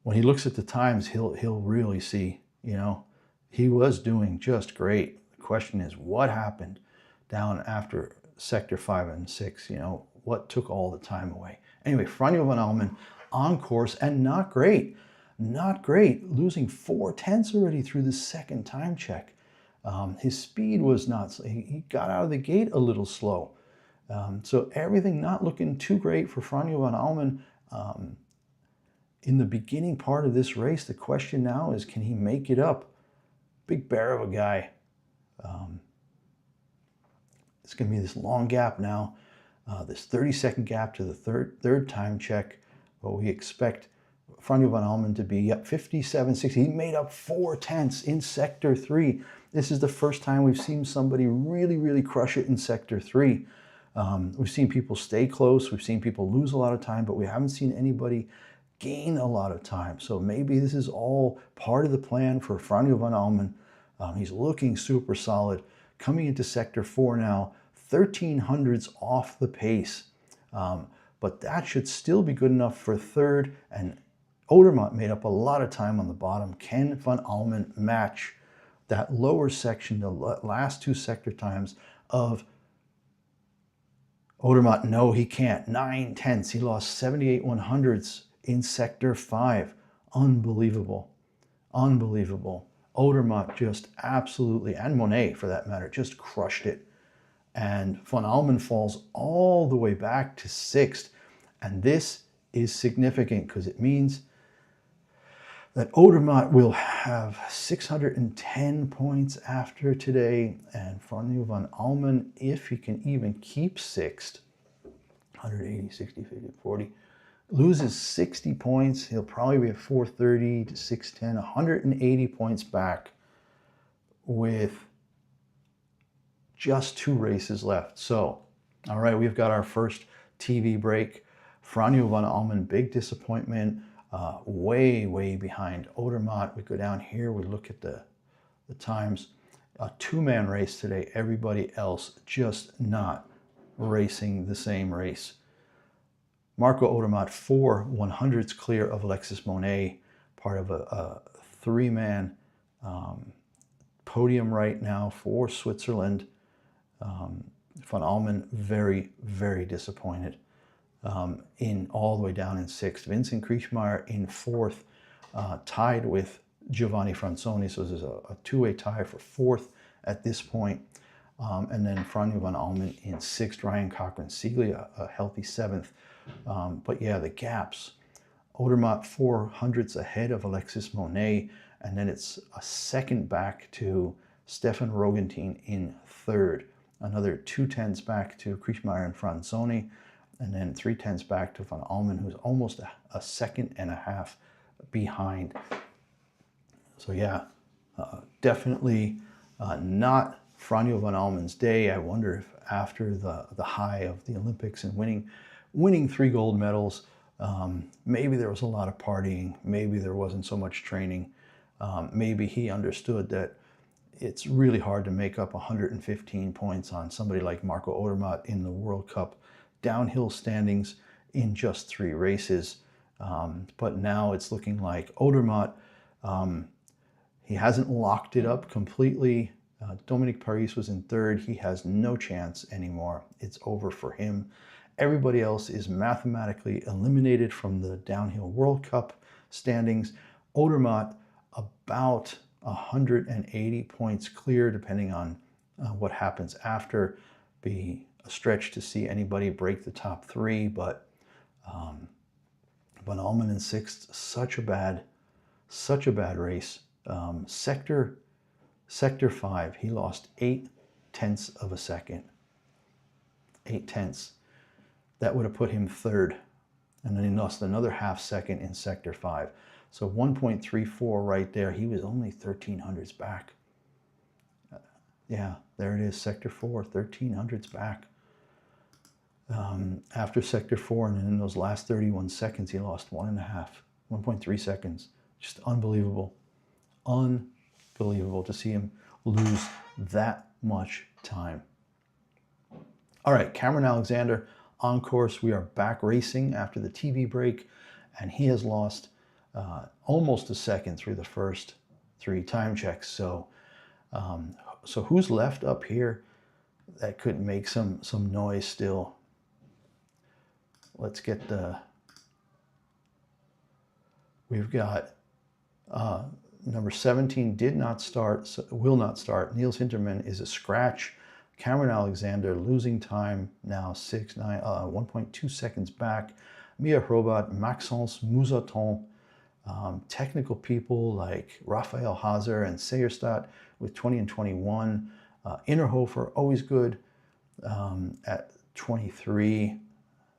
A: When he looks at the times, he'll really see, you know, he was doing just great. The question is, what happened down after sector 5 and 6? You know, what took all the time away? Anyway, Franjo von Allmen on course and not great. Not great, losing 4/10 already through the second time check. His speed was not, he got out of the gate a little slow. So everything not looking too great for Franjo von Allmen. In the beginning part of this race, the question now is, can he make it up? Big bear of a guy. It's going to be this long gap now, this 30-second gap to the third time check. But we expect Franjo von Allmen to be up 57.60. He made up 4/10 in sector 3. This is the first time we've seen somebody really crush it in sector 3. We've seen people stay close. We've seen people lose a lot of time, but we haven't seen anybody gain a lot of time. So maybe this is all part of the plan for Franjo von Allmen. He's looking super solid. Coming into sector 4 now, 1300s off the pace. But that should still be good enough for third. And Odermatt made up a lot of time on the bottom. Can von Allmen match that lower section, the last 2 sector times of Odermatt? No, he can't. 9/10. He lost 78/100ths in sector 5. Unbelievable. Unbelievable. Odermatt just absolutely, and Monet for that matter, just crushed it. And von Allmen falls all the way back to 6th. And this is significant because it means that Odermatt will have 610 points after today. And Franjo von Allmen, if he can even keep 6th, 180, 60, 50, 40, loses 60 points. He'll probably be at 430 to 610, 180 points back with just 2 races left. So, all right, we've got our first TV break. Franjo von Allmen, big disappointment, way behind Odermatt. We go down here, we look at the times. A 2-man race today. Everybody else just not racing the same race. Marco Odermatt, 4 100ths clear of Alexis Monet, part of a 3-man podium right now for Switzerland. Von Allmen, very disappointed. In all the way down in 6th. Vincent Kriechmayr in 4th, tied with Giovanni Franzoni. So this is a 2-way tie for 4th at this point. And then Franjo von Allmen in 6th. Ryan Cochran-Siegley, a healthy 7th. But yeah, the gaps. Odermatt 400ths ahead of Alexis Monet. And then it's a second back to Stefan Rogentin in 3rd. Another 2/10s back to Kriechmayr and Franzoni. And then 3/10s back to von Allmen, who's almost a second and a half behind. So yeah, definitely not Franjo von Allmen's day. I wonder if after the high of the Olympics and winning 3 gold medals, maybe there was a lot of partying. Maybe there wasn't so much training. Maybe he understood that it's really hard to make up 115 points on somebody like Marco Odermatt in the World Cup downhill standings in just 3 races. But now it's looking like Odermatt He hasn't locked it up completely. Dominic Paris was in third. He has no chance anymore. It's over for him. Everybody else is mathematically eliminated from the downhill World Cup standings. Odermatt about 180 points clear, depending on what happens after. Be a stretch to see anybody break the top three, but von Allmen in sixth, such a bad race. Sector 5, he lost 0.8 of a second. 0.8. That would have put him third. And then he lost another half second in Sector 5. So 1.34 right there. He was only 1300s back. Yeah, there it is, Sector 4, 1300s back. After Sector 4, and then in those last 31 seconds, he lost 1.3 seconds. Just unbelievable. Unbelievable to see him lose that much time. All right, Cameron Alexander on course. We are back racing after the TV break, and he has lost almost a second through the first 3 time checks. So who's left up here that could make some noise still? Let's get we've got number 17 did not start, so will not start. Niels Hintermann is a scratch. Cameron Alexander losing time now, 1.2 seconds back. Mia Hrobat, Maxence Moussaton, technical people like Raphael Hazer and Seierstadt with 20 and 21. Innerhofer, always good at 23.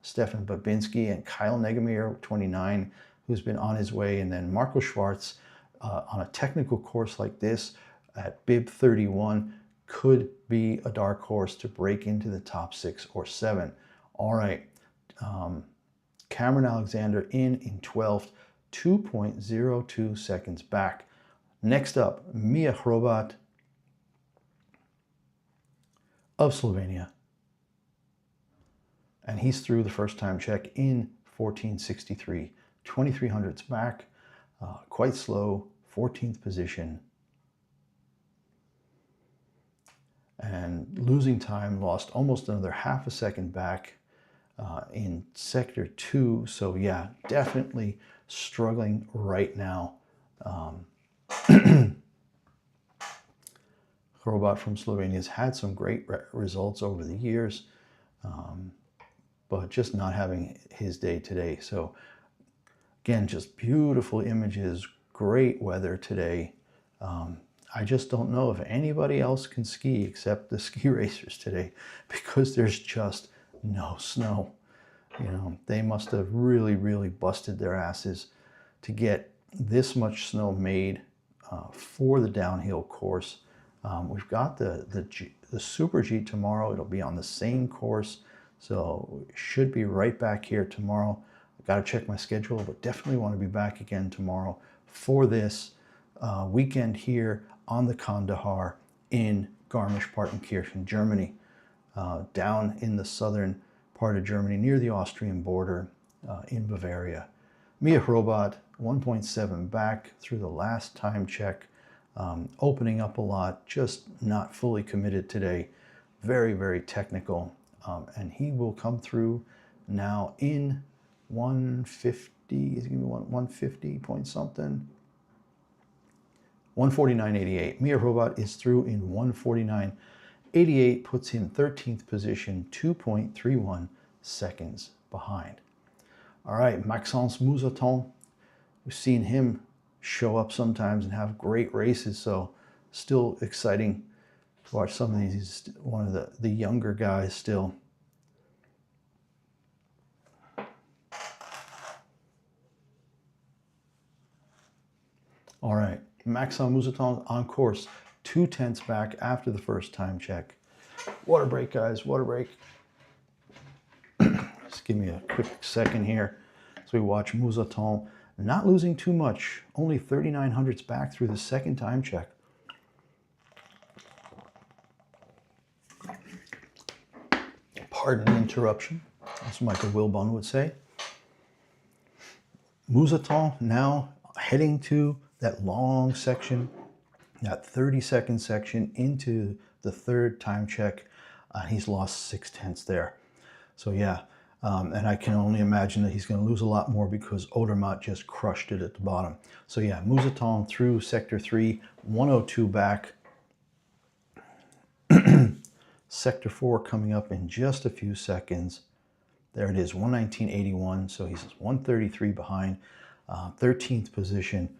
A: Stefan Babinski and Kyle Negemir, 29, who's been on his way. And then Marco Schwartz on a technical course like this at bib 31 could be a dark horse to break into the top 6 or 7. All right. Cameron Alexander in 12th, 2.02 seconds back. Next up, Mia Hrobat of Slovenia. And he's through the first time check in 14:63, 2300s back, quite slow, 14th position. And losing time, lost almost another half a second back in Sector 2. So yeah, definitely struggling right now. Hrobat from Slovenia has had some great results over the years, but just not having his day today. So again, just beautiful images, great weather today. I just don't know if anybody else can ski except the ski racers today, because there's just no snow. You know, they must have really, really busted their asses to get this much snow made for the downhill course. We've got the Super G tomorrow. It'll be on the same course, so should be right back here tomorrow. I've got to check my schedule, but definitely want to be back again tomorrow for this weekend here on the Kandahar in Garmisch-Partenkirchen, Germany, down in the southern part of Germany near the Austrian border in Bavaria. Mia Hrobat, 1.7 back through the last time check, opening up a lot, just not fully committed today. Very, very technical. And he will come through now in 150, is he going to want 150 point something? 149.88. Mia Hrobat is through in 149.88, puts him 13th position, 2.31 seconds behind. All right, Maxence Moussaton, we've seen him show up sometimes and have great races, so still exciting to watch some of these. He's one of the younger guys still. All right, Maxence Moussaton on course, 2/10 back after the first time check. Water break, guys, water break. Just give me a quick second here as we watch Moussaton. Not losing too much, only 3900s back through the second time check. Pardon the interruption, as Michael Wilbon would say. Moussaton now heading to that long section, that 30-second section into the third time check. He's lost 0.6 there. So yeah, and I can only imagine that he's going to lose a lot more because Odermatt just crushed it at the bottom. So yeah, Watchalong through sector 3, 102 back. Sector 4 coming up in just a few seconds. There it is, 119.81, so he's 133 behind, 13th position.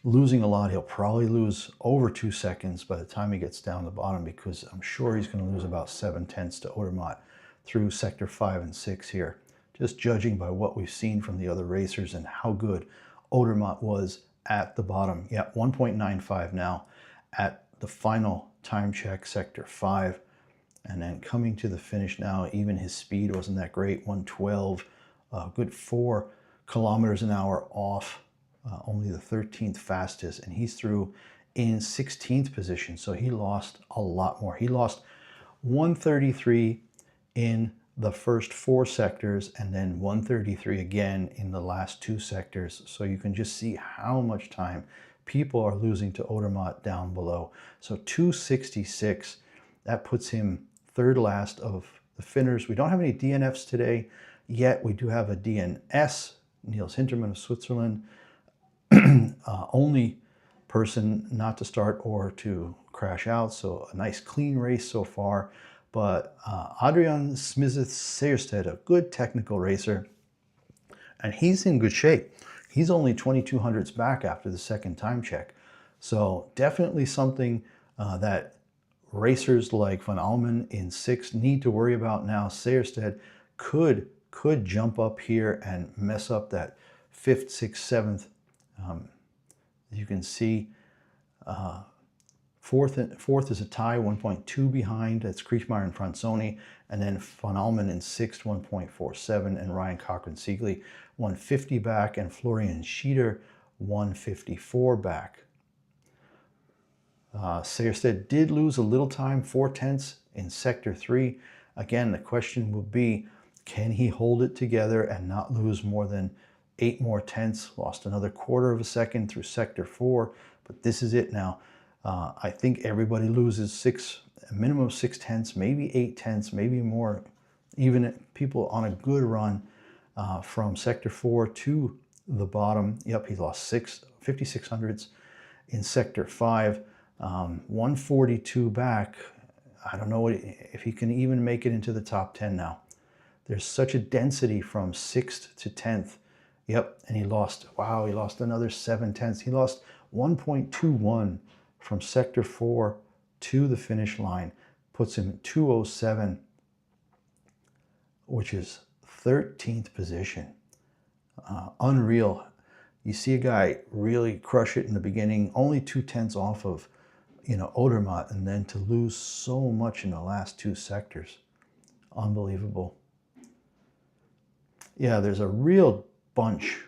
A: Losing a lot. He'll probably lose over 2 seconds by the time he gets down the bottom, because I'm sure he's going to lose about 0.7 to Odermatt through sector 5 and 6 here. Just judging by what we've seen from the other racers and how good Odermatt was at the bottom. Yeah, 1.95 now at the final time check, sector 5. And then coming to the finish now, even his speed wasn't that great, 112, good 4 kilometers an hour off. Only the 13th fastest, and he's through in 16th position, so he lost a lot more. He lost 133 in the first 4 sectors and then 133 again in the last 2 sectors. So you can just see how much time people are losing to Odermatt down below. So 266, that puts him third last of the Finners. We don't have any DNFs today yet. We do have a DNS, Niels Hintermann of Switzerland. Only person not to start or to crash out, so a nice clean race so far. But Adrian Smith-Sejersted, a good technical racer, and he's in good shape. He's only 2,200s back after the second time check, so definitely something that racers like von Allmen in 6th need to worry about now. Sejersted could jump up here and mess up that 5th, 6th, 7th. You can see fourth is a tie, 1.2 behind. That's Kriechmeyer and Franzoni. And then von Allmen in 6th, 1.47. And Ryan Cochran-Siegley, 150 back. And Florian Schieder, 154 back. Sejersted did lose a little time, 0.4 in sector 3. Again, the question will be, can he hold it together and not lose more than 8 more tenths? Lost another 1/4 second through sector 4, but this is it now. I think everybody loses a minimum of 6/10, maybe 8/10, maybe more. Even people on a good run from sector 4 to the bottom. Yep, he lost 5,600s in sector 5, 142 back. I don't know if he can even make it into the top 10 now. There's such a density from 6th to 10th. Yep, and he lost another 0.7. He lost 1.21 from sector 4 to the finish line. Puts him at 207, which is 13th position. Unreal. You see a guy really crush it in the beginning, only 0.2 off of, Odermatt, and then to lose so much in the last 2 sectors. Unbelievable. Yeah, there's a real bunch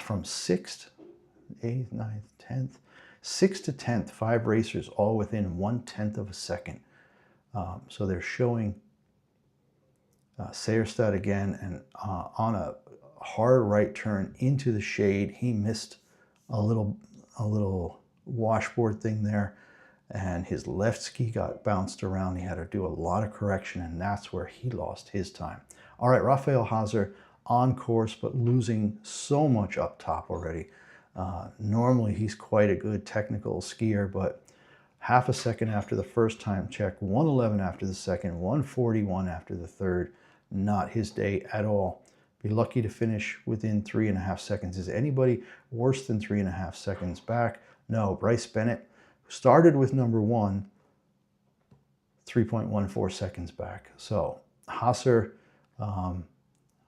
A: from 6th, 8th, 9th, 10th, 6th to 10th, 5 racers all within 1/10 of a second. So they're showing Sejersted again, and on a hard right turn into the shade, he missed a little washboard thing there, and his left ski got bounced around. He had to do a lot of correction, and that's where he lost his time. All right, Raphael Haser on course, but losing so much up top already. Normally he's quite a good technical skier, but 0.5 second after the first time check, 111 after the second, 141 after the third. Not his day at all. Be lucky to finish within 3.5 seconds. Is anybody worse than 3.5 seconds back? No. Bryce Bennett, who started with number 1, 3.14 seconds back. So Haser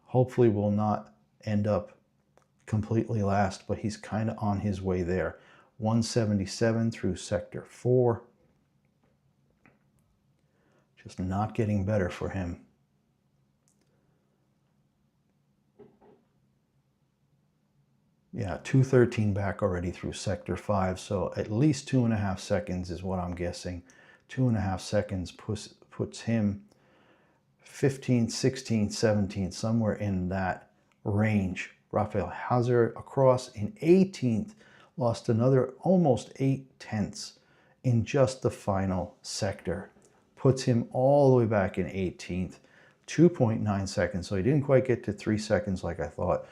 A: hopefully will not end up completely last, but he's kind of on his way there. 177 through sector 4. Just not getting better for him. Yeah, 213 back already through sector 5, so at least 2.5 seconds is what I'm guessing. 2.5 seconds puts him 15th, 16th, 17th, somewhere in that range. Raphael Haser across in 18th, lost another almost 8/10 in just the final sector. Puts him all the way back in 18th, 2.9 seconds. So he didn't quite get to 3 seconds like I thought.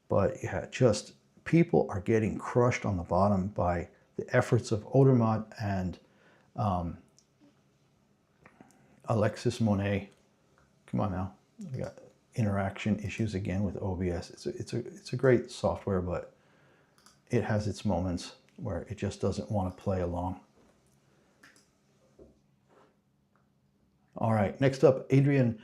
A: But yeah, just people are getting crushed on the bottom by the efforts of Odermatt and Alexis Monet. Come on now, we got interaction issues again with OBS. It's a great software, but it has its moments where it just doesn't want to play along. All right, next up, Adrien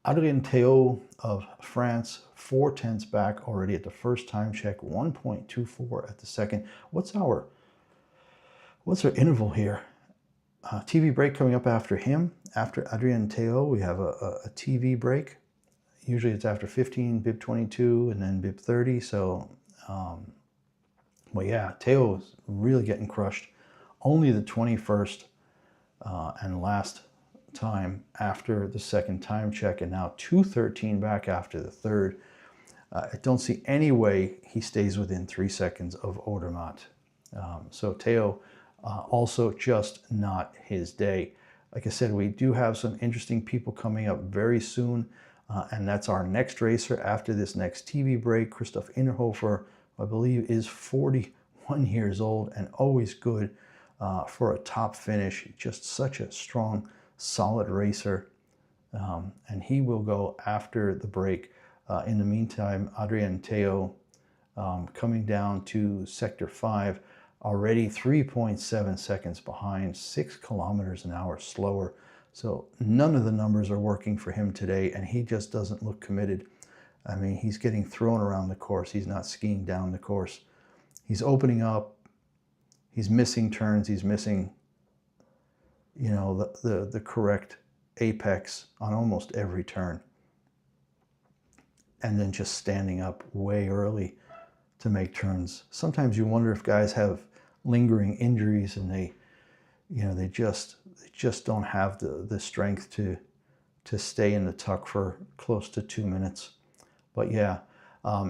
A: Théot of France, 4/10 back already at the first time check, 1.24 at the second. What's our interval here? TV break coming up after him. After Adrien Théot, we have a TV break. Usually it's after 15, bib 22, and then bib 30. So, well, yeah, Théot is really getting crushed. Only the 21st and last time after the second time check, and now 2:13 back after the third. I don't see any way he stays within 3 seconds of Odermatt. So Théot, also just not his day. Like I said, we do have some interesting people coming up very soon, and that's our next racer after this next TV break. Christoph Innerhofer, I believe, is 41 years old and always good for a top finish. Just such a strong, solid racer, and he will go after the break. In the meantime, Adrien Théot coming down to sector 5, already 3.7 seconds behind, 6 kilometers an hour slower. So none of the numbers are working for him today, and he just doesn't look committed. I mean, he's getting thrown around the course. He's not skiing down the course. He's opening up. He's missing turns. He's missing, you know, the correct apex on almost every turn. And then just standing up way early to make turns. Sometimes you wonder if guys have lingering injuries and they just don't have the strength to stay in the tuck for close to 2 minutes. But yeah,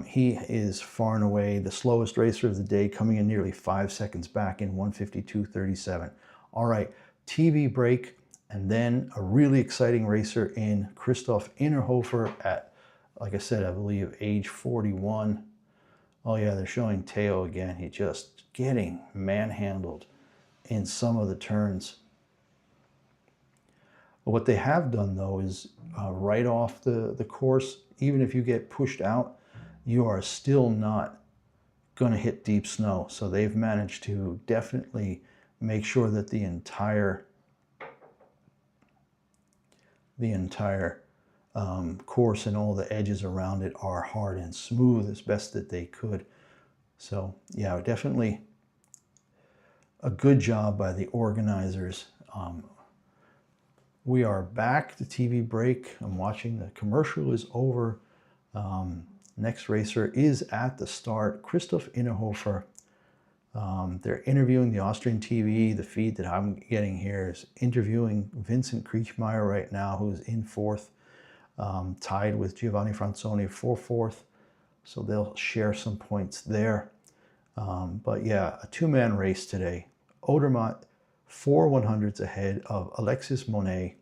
A: he is far and away the slowest racer of the day, coming in nearly 5 seconds back in 1:52.37. All right, TV break, and then a really exciting racer in Christoph Innerhofer at, like I said, I believe age 41. Oh yeah, they're showing Théot again. He just getting manhandled in some of the turns. What they have done though is right off the course, even if you get pushed out, you are still not going to hit deep snow. So they've managed to definitely make sure that the entire course and all the edges around it are hard and smooth as best that they could. So yeah, definitely a good job by the organizers. We are back to TV break. I'm watching, the commercial is over. Next racer is at the start, Christoph Innerhofer. They're interviewing the Austrian TV. The feed that I'm getting here is interviewing Vincent Kriechmeier right now, who's in 4th, tied with Giovanni Franzoni for 4th. So they'll share some points there. But yeah, a 2-man race today. Odermatt, 4 100s ahead of Alexis Monet.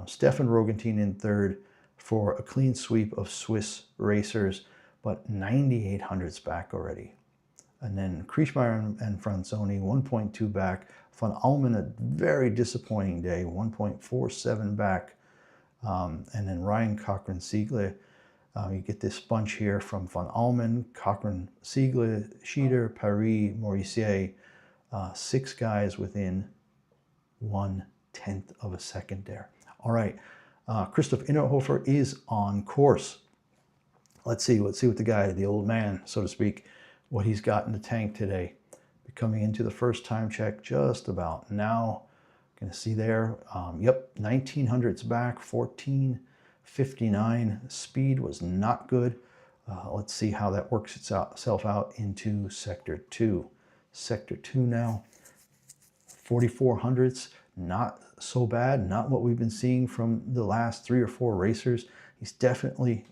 A: Stefan Rogentin in 3rd for a clean sweep of Swiss racers, but 9,800s back already. And then Kriechmeier and Franzoni, 1.2 back. Von Allmen, a very disappointing day, 1.47 back. And then Ryan Cochran-Siegler. You get this bunch here from Von Allmen, Cochran, Siegler, Schieder, Paris, Maurissier. 6 guys within 1/10 of a second there. All right, Christoph Innerhofer is on course. Let's see what the guy, the old man, so to speak, what he's got in the tank today. Coming into the first time check just about now. Going to see there, yep, 1900s back, 14:59. Speed was not good. Let's see how that works itself out into Sector 2. Sector 2 now, 4400s, not so bad, not what we've been seeing from the last 3 or 4 racers. He's definitely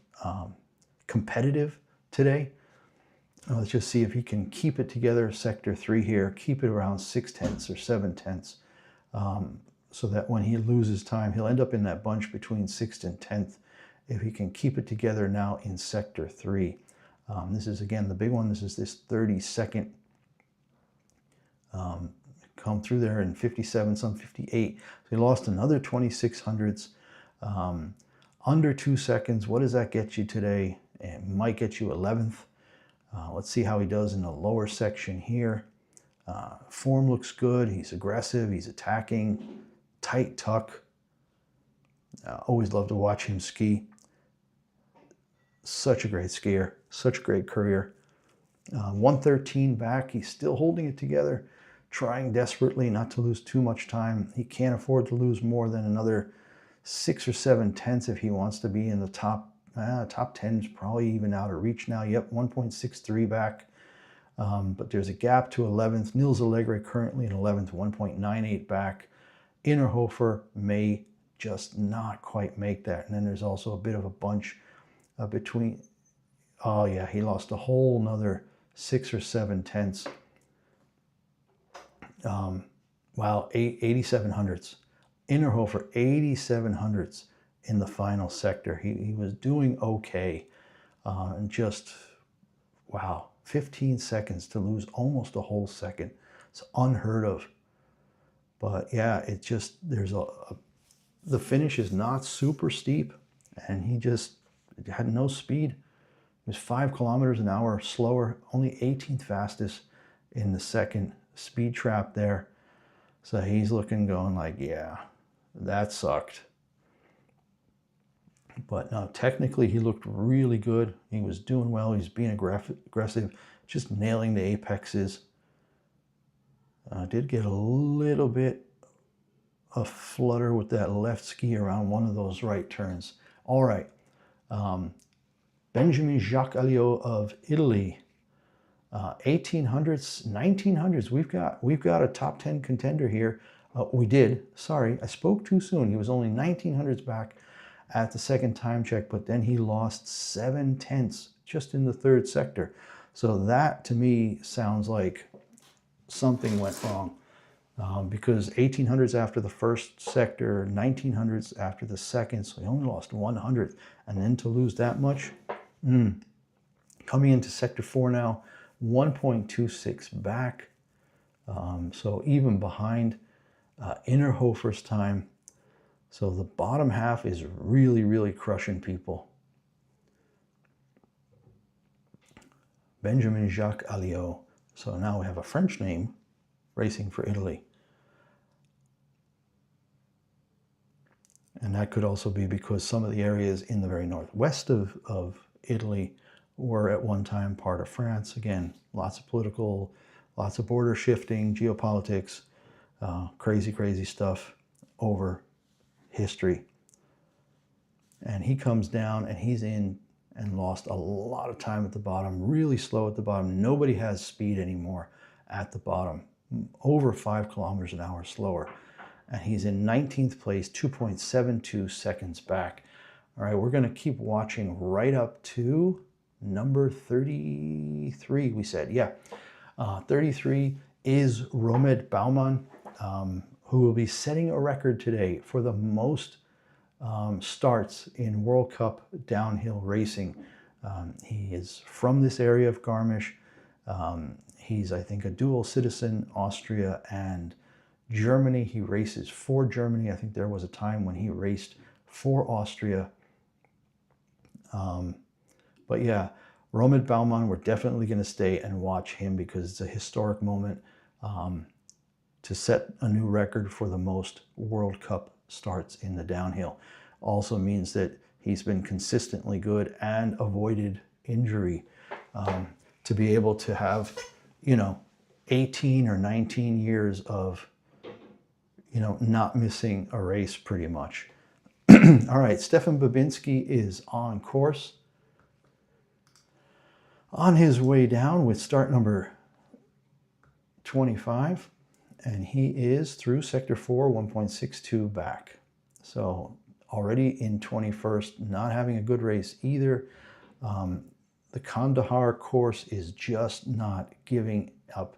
A: competitive today. Let's just see if he can keep it together, sector 3 here, keep it around 6/10 or 7/10, so that when he loses time, he'll end up in that bunch between 6th and 10th if he can keep it together now in sector 3. This is, again, the big one. This is this 32nd. Come through there in 57, some 58. So he lost another 2600ths. Under 2 seconds. What does that get you today? It might get you 11th. Let's see how he does in the lower section here. Form looks good. He's aggressive. He's attacking. Tight tuck. Always love to watch him ski. Such a great skier. Such a great career. 113 back. He's still holding it together. Trying desperately not to lose too much time. He can't afford to lose more than another 6 or 7/10 if he wants to be in the top 10 is probably even out of reach now. Yep, 1.63 back. But there's a gap to 11th. Nils Allegre currently in 11th, 1.98 back. Innerhofer may just not quite make that. And then there's also a bit of a bunch between. Oh yeah, he lost a whole nother 6 or 7/10. Wow, 8700ths. Innerhofer, 8700ths in the final sector. He was doing okay. And just, wow, 15 seconds to lose almost a whole second. It's unheard of. But yeah, it just, the finish is not super steep. And he just had no speed. He was 5 kilometers an hour slower, only 18th fastest in the second speed trap there. So he's looking, going like, yeah, that sucked. But no, technically he looked really good. He was doing well. He's being aggressive, just nailing the apexes. Did get a little bit of flutter with that left ski around one of those right turns. All right. Benjamin Jacques Alliot of Italy. 1800s, 1900s. We've got a top 10 contender here. We did. Sorry, I spoke too soon. He was only 1900s back at the second time check, but then he lost 7/10 just in the third sector. So that to me sounds like something went wrong, because 1800s after the first sector, 1900s after the second, so he only lost 100th, and then to lose that much. Coming into sector 4 now, 1.26 back, so even behind Innerhofer's time. So the bottom half is really, really crushing people. Benjamin Jacques Alliot. So now we have a French name racing for Italy. And that could also be because some of the areas in the very northwest of Italy were at one time part of France. Again, lots of political, lots of border shifting, geopolitics, crazy, crazy stuff over history. And he comes down and he's in and lost a lot of time at the bottom, really slow at the bottom. Nobody has speed anymore at the bottom, over 5 kilometers an hour slower. And he's in 19th place, 2.72 seconds back. All right, we're gonna keep watching right up to number 33, we said, yeah. 33 is Romed Baumann, who will be setting a record today for the most starts in World Cup downhill racing. He is from this area of Garmisch. He's, I think, a dual citizen, Austria and Germany. He races for Germany. I think there was a time when he raced for Austria. But yeah, Romed Baumann, we're definitely going to stay and watch him because it's a historic moment to set a new record for the most World Cup starts in the downhill. Also means that he's been consistently good and avoided injury to be able to have, 18 or 19 years of, not missing a race pretty much. All right, Stefan Babinski is on course. On his way down with start number 25, and he is through sector 4, 1.62 back. So already in 21st, not having a good race either. The Kandahar course is just not giving up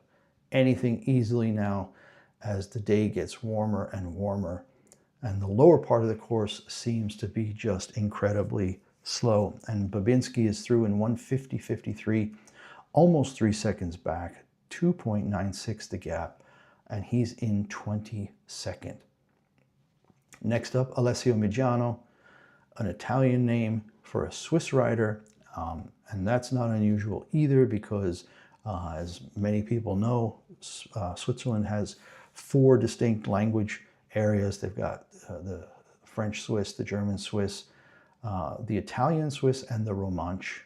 A: anything easily now as the day gets warmer and warmer. And the lower part of the course seems to be just incredibly slow. And Babinski is through in 1:50.53, almost 3 seconds back, 2.96 the gap, and he's in 22nd. Next up, Alessio Migiano, an Italian name for a Swiss rider, and that's not unusual either because, as many people know, Switzerland has 4 distinct language areas. They've got the French Swiss, the German Swiss, the Italian Swiss, and the Romansh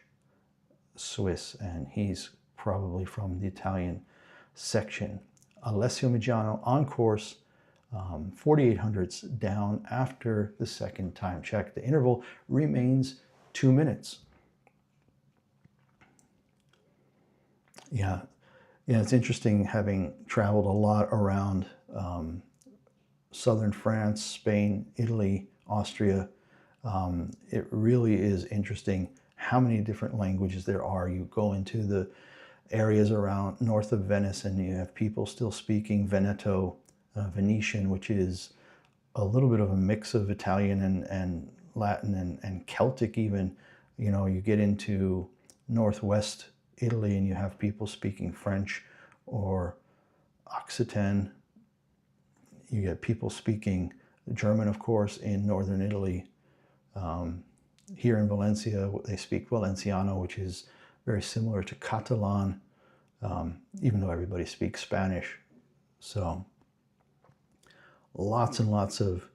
A: Swiss, and he's probably from the Italian section. Alessio Migiano on course, 4800ths down after the second time check. The interval remains 2 minutes. Yeah, it's interesting having traveled a lot around southern France, Spain, Italy, Austria. It really is interesting how many different languages there are. You go into the areas around north of Venice and you have people still speaking Veneto, Venetian, which is a little bit of a mix of Italian and Latin and Celtic even. You know, you get into northwest Italy and you have people speaking French or Occitan. You get people speaking German, of course, in northern Italy. Here in Valencia, they speak Valenciano, which is very similar to Catalan, even though everybody speaks Spanish. So lots and lots of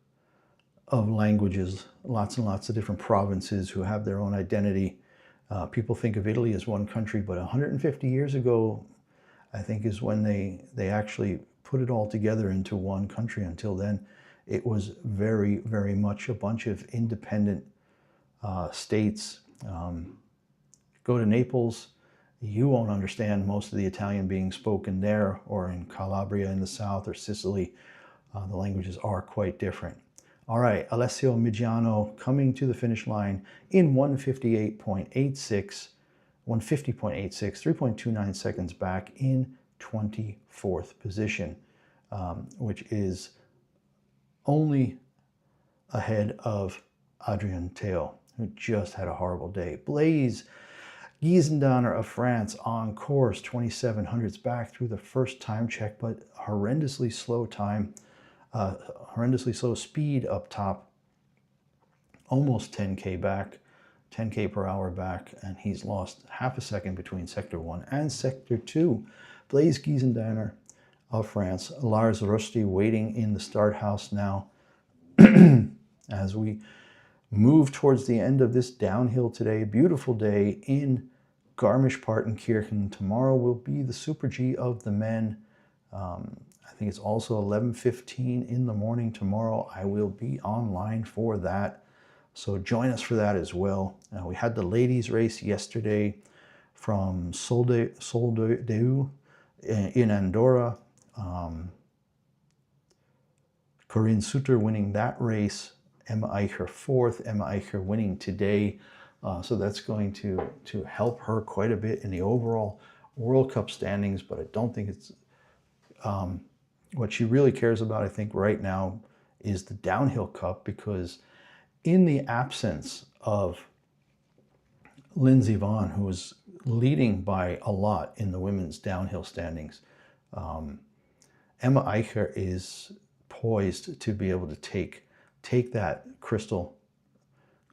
A: languages, lots and lots of different provinces who have their own identity. People think of Italy as one country, but 150 years ago, I think, is when they actually put it all together into one country. Until then, it was very, very much a bunch of independent states. Go to Naples, you won't understand most of the Italian being spoken there, or in Calabria in the south, or Sicily. The languages are quite different. All right, Alessio Migiano coming to the finish line in 1:58.86, 1:50.86, 3.29 seconds back in 24th position, which is only ahead of Adrien Théo, who just had a horrible day. Blaise Giesendanner of France on course, 2700ths back through the first time check, but horrendously slow time, horrendously slow speed up top, almost 10K back, 10K per hour back, and he's lost half a second between Sector 1 and Sector 2. Blaise Giesendanner of France, Lars Rusty waiting in the start house now as we move towards the end of this downhill today. Beautiful day in Garmisch-Partenkirchen. Tomorrow will be the Super G of the men. I think it's also 11:15 in the morning tomorrow. I will be online for that, so join us for that as well. We had the ladies race yesterday from Sol d'Eu in Andorra. Corinne Suter winning that race, Emma Eicher 4th, Emma Eicher winning today. So that's going to help her quite a bit in the overall World Cup standings, but I don't think it's what she really cares about. I think right now is the Downhill Cup, because in the absence of Lindsey Vonn, who was leading by a lot in the women's downhill standings, Emma Eicher is poised to be able to take that crystal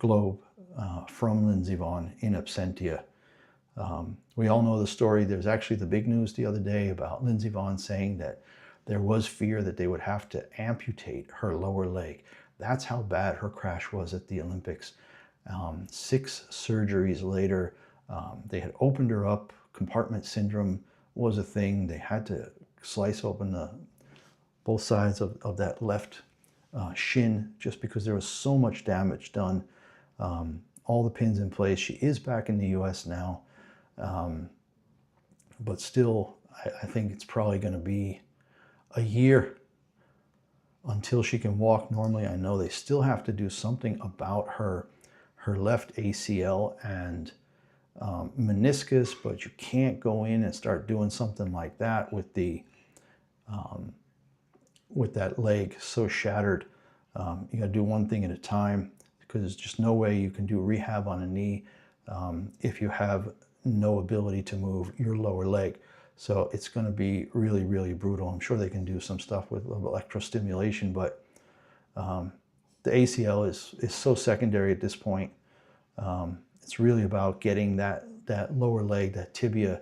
A: globe from Lindsey Vonn in absentia. We all know the story. There's actually the big news the other day about Lindsey Vonn saying that there was fear that they would have to amputate her lower leg. That's how bad her crash was at the Olympics. 6 surgeries later, they had opened her up. Compartment syndrome was a thing. They had to slice open both sides of that left shin just because there was so much damage done. All the pins in place. She is back in the US now. But still, I think it's probably going to be a year until she can walk normally. I know they still have to do something about her left ACL, and meniscus, but you can't go in and start doing something like that with that leg so shattered. You got to do one thing at a time, because there's just no way you can do rehab on a knee if you have no ability to move your lower leg. So it's going to be really, really brutal. I'm sure they can do some stuff with electrostimulation, but the ACL is so secondary at this point. It's really about getting that lower leg, that tibia,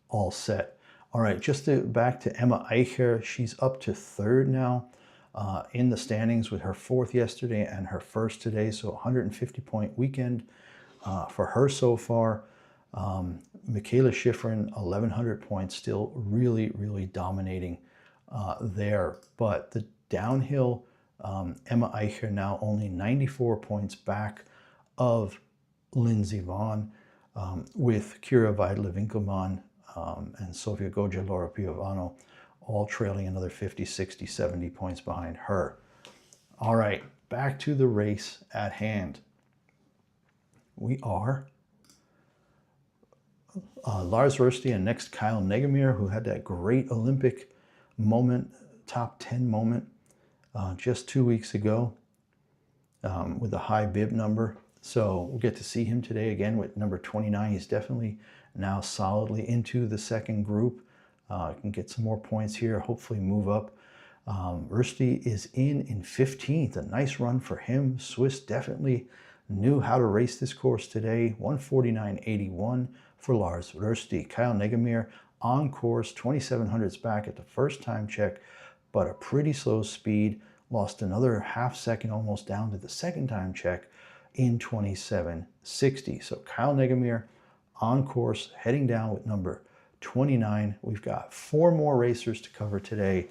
A: all set. All right, just back to Emma Eicher. She's up to third now in the standings, with her fourth yesterday and her first today. So 150-point weekend for her so far. Michaela Schifrin, 1,100 points, still really, really dominating there. But the downhill, Emma Eicher now only 94 points back of Lindsey Vonn, with Kira Weidle-Winkelmann and Sofia Goggia-Laura Piovano all trailing another 50, 60, 70 points behind her. All right, back to the race at hand. We are Lars Rösti and next Kyle Negemir, who had that great Olympic moment, top 10 moment just 2 weeks ago with a high bib number. So we'll get to see him today again with number 29. He's definitely now solidly into the second group. Can get some more points here, hopefully move up. Rösti is in 15th. A nice run for him. Swiss definitely knew how to race this course today. 149.81 for Lars Rösti. Kyle Negemir on course, 2,700s back at the first time check, but a pretty slow speed. Lost another half second almost down to the second time check in 27.60. So Kyle Negemir on course, heading down with number 29. We've got 4 more racers to cover today.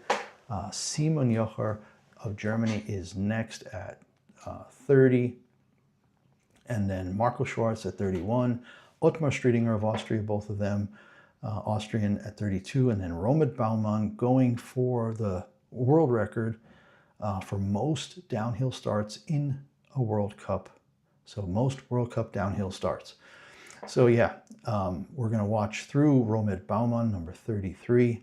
A: Simon Jocher of Germany is next at 30. And then Marco Schwarz at 31. Ottmar Striedinger of Austria, both of them Austrian at 32. And then Romet Baumann going for the world record for most downhill starts in a World Cup. So most World Cup downhill starts. So yeah, we're going to watch through Romet Baumann, number 33.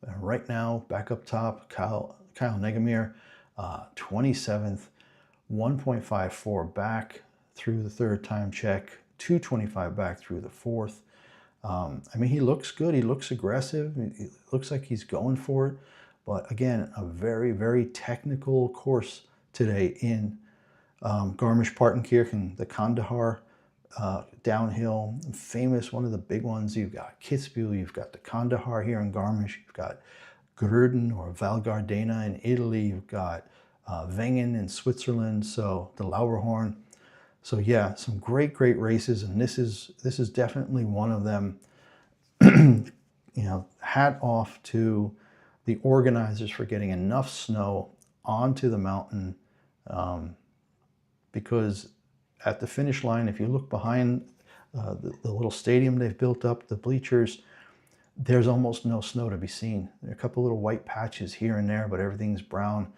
A: And right now, back up top, Kyle Negemir, 27th, 1.54 back through the third time check, 2.25 back through the fourth. I mean, he looks good. He looks aggressive. It looks like he's going for it. But again, a very, very technical course today in Garmisch-Partenkirchen, the Kandahar downhill, famous, one of the big ones. You've got Kitzbühel, you've got the Kandahar here in Garmisch, you've got Gröden or Val Gardena in Italy, you've got Wengen in Switzerland, so the Lauberhorn. So yeah, some great races, and this is definitely one of them. You know, hat off to the organizers for getting enough snow onto the mountain, because at the finish line, if you look behind the little stadium they've built up, the bleachers, there's almost no snow to be seen. There are a couple little white patches here and there, but everything's brown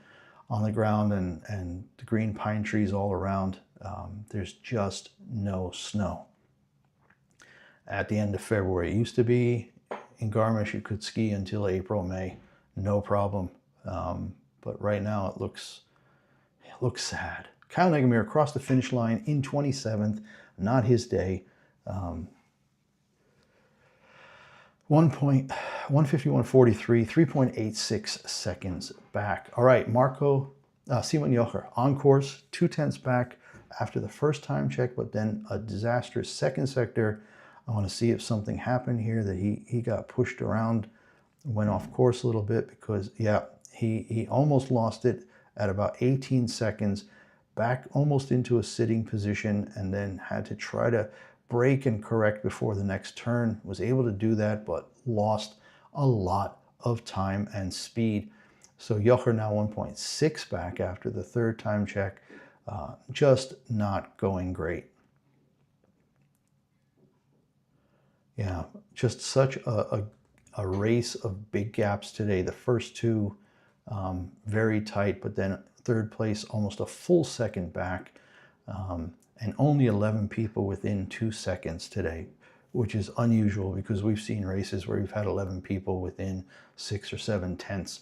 A: on the ground, and the green pine trees all around. There's just no snow. At the end of February, it used to be in Garmisch, you could ski until April, May, no problem. But right now it looks sad. Kyle Negemir across the finish line in 27th, not his day. 1:51:43, 3.86 seconds back. All right, Simon Jocher on course, 2/10 back after the first time check, but then a disastrous second sector. I want to see if something happened here, that he got pushed around, went off course a little bit, because yeah, he almost lost it at about 18 seconds, back almost into a sitting position, and then had to try to brake and correct before the next turn. Was able to do that, but lost a lot of time and speed. So Jocher now 1.6 back after the third time check. Just not going great. Yeah, just such a race of big gaps today. The first two very tight, but then third place almost a full second back. and only 11 people within 2 seconds today, which is unusual because we've seen races where we've had 11 people within 6 or 7 tenths.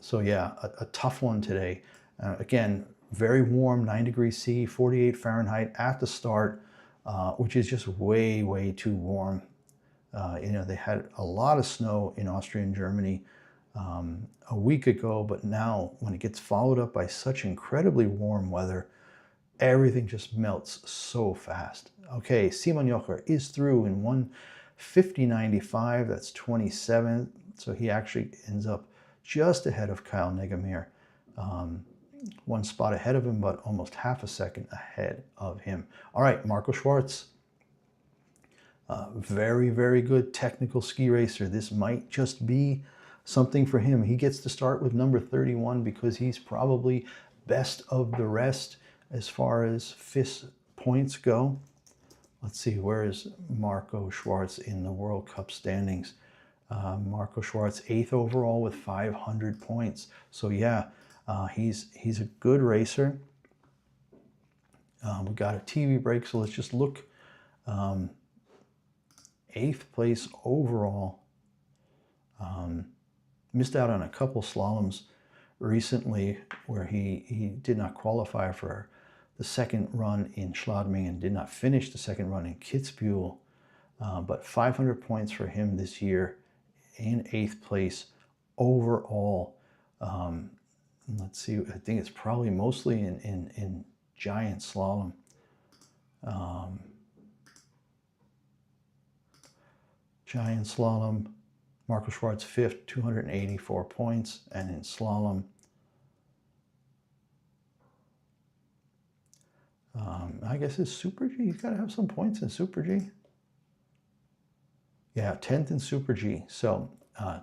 A: So yeah, a tough one today. Again, very warm, 9 degrees C, 48 Fahrenheit at the start, which is just way, way too warm. You know, they had a lot of snow in Austria and Germany a week ago, but now when it gets followed up by such incredibly warm weather, everything just melts so fast. Okay, Simon Jocher is through in 1:50.95. That's 27th. So he actually ends up just ahead of Kyle Negemir. 1 spot ahead of him, but almost half a second ahead of him. All right, Marco Schwarz. Very, very good technical ski racer. This might just be something for him. He gets to start with number 31 because he's probably best of the rest as far as FIS points go. Let's see, where is Marco Schwarz in the World Cup standings? Marco Schwarz 8th overall with 500 points. So yeah, he's a good racer. We got a TV break, so let's just look. 8th place overall. Missed out on a couple slaloms recently where he did not qualify for the second run in Schladming and did not finish the second run in Kitzbühel. But 500 points for him this year in 8th place overall. Let's see, I think it's probably mostly in giant slalom. Giant slalom, Marco Schwarz 5th, 284 points, and in slalom, I guess it's Super G. He's got to have some points in Super G. Yeah, 10th in Super G. So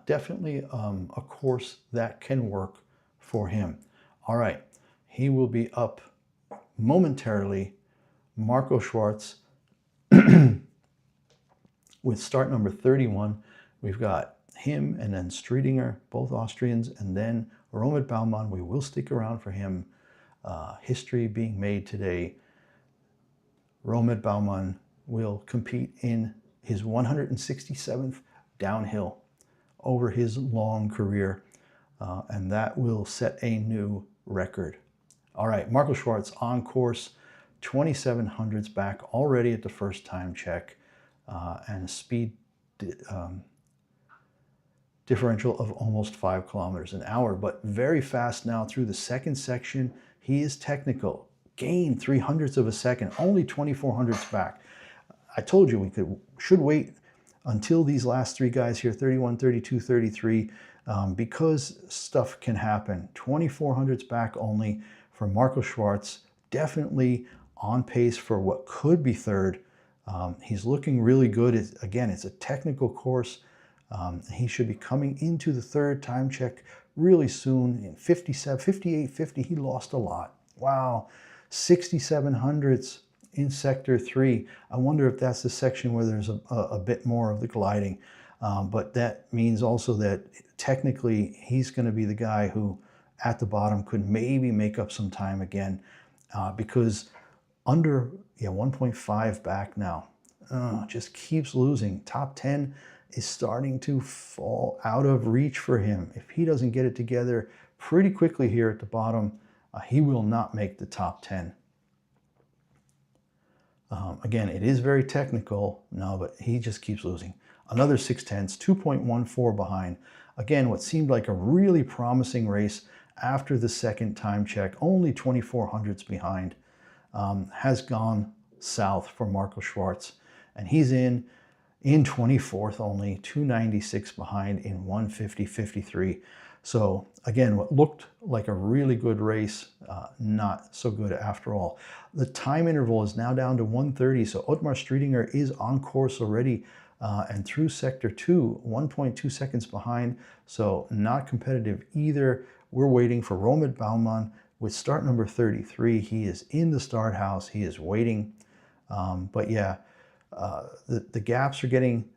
A: definitely a course that can work for him. All right, he will be up momentarily. Marco Schwarz with start number 31. We've got him and then Striedinger, both Austrians, and then Romet Baumann. We will stick around for him. History being made today. Romet Baumann will compete in his 167th downhill over his long career, and that will set a new record. All right, Marco Schwarz on course, 2700s back already at the first time check, and a speed differential of almost 5 kilometers an hour, but very fast now through the second section. He is technical, gained 300ths of a second, only 2400s back. I told you we should wait until these last 3 guys here, 31, 32, 33, because stuff can happen. 2400s back only for Marco Schwarz, definitely on pace for what could be third. He's looking really good. Again, it's a technical course. He should be coming into the third time check really soon. In 57, 58, 50, he lost a lot. Wow, 6700ths in sector 3. I wonder if that's the section where there's a bit more of the gliding. But that means also that technically he's going to be the guy who at the bottom could maybe make up some time again, because under 1.5 back now, just keeps losing. Top 10 is starting to fall out of reach for him. If he doesn't get it together pretty quickly here at the bottom, he will not make the top 10. Again, it is very technical, no, but he just keeps losing. Another 6/10, 2.14 behind. Again, what seemed like a really promising race after the second time check, only 2400ths behind, has gone south for Marco Schwarz. And he's in 24th only, 296 behind in 1:50.53. So again, what looked like a really good race, not so good after all. The time interval is now down to 1:30, so Ottmar Striedinger is on course already, and through sector 2, 1.2 seconds behind, so not competitive either. We're waiting for Romet Baumann with start number 33. He is in the start house, he is waiting, but yeah, the gaps are getting,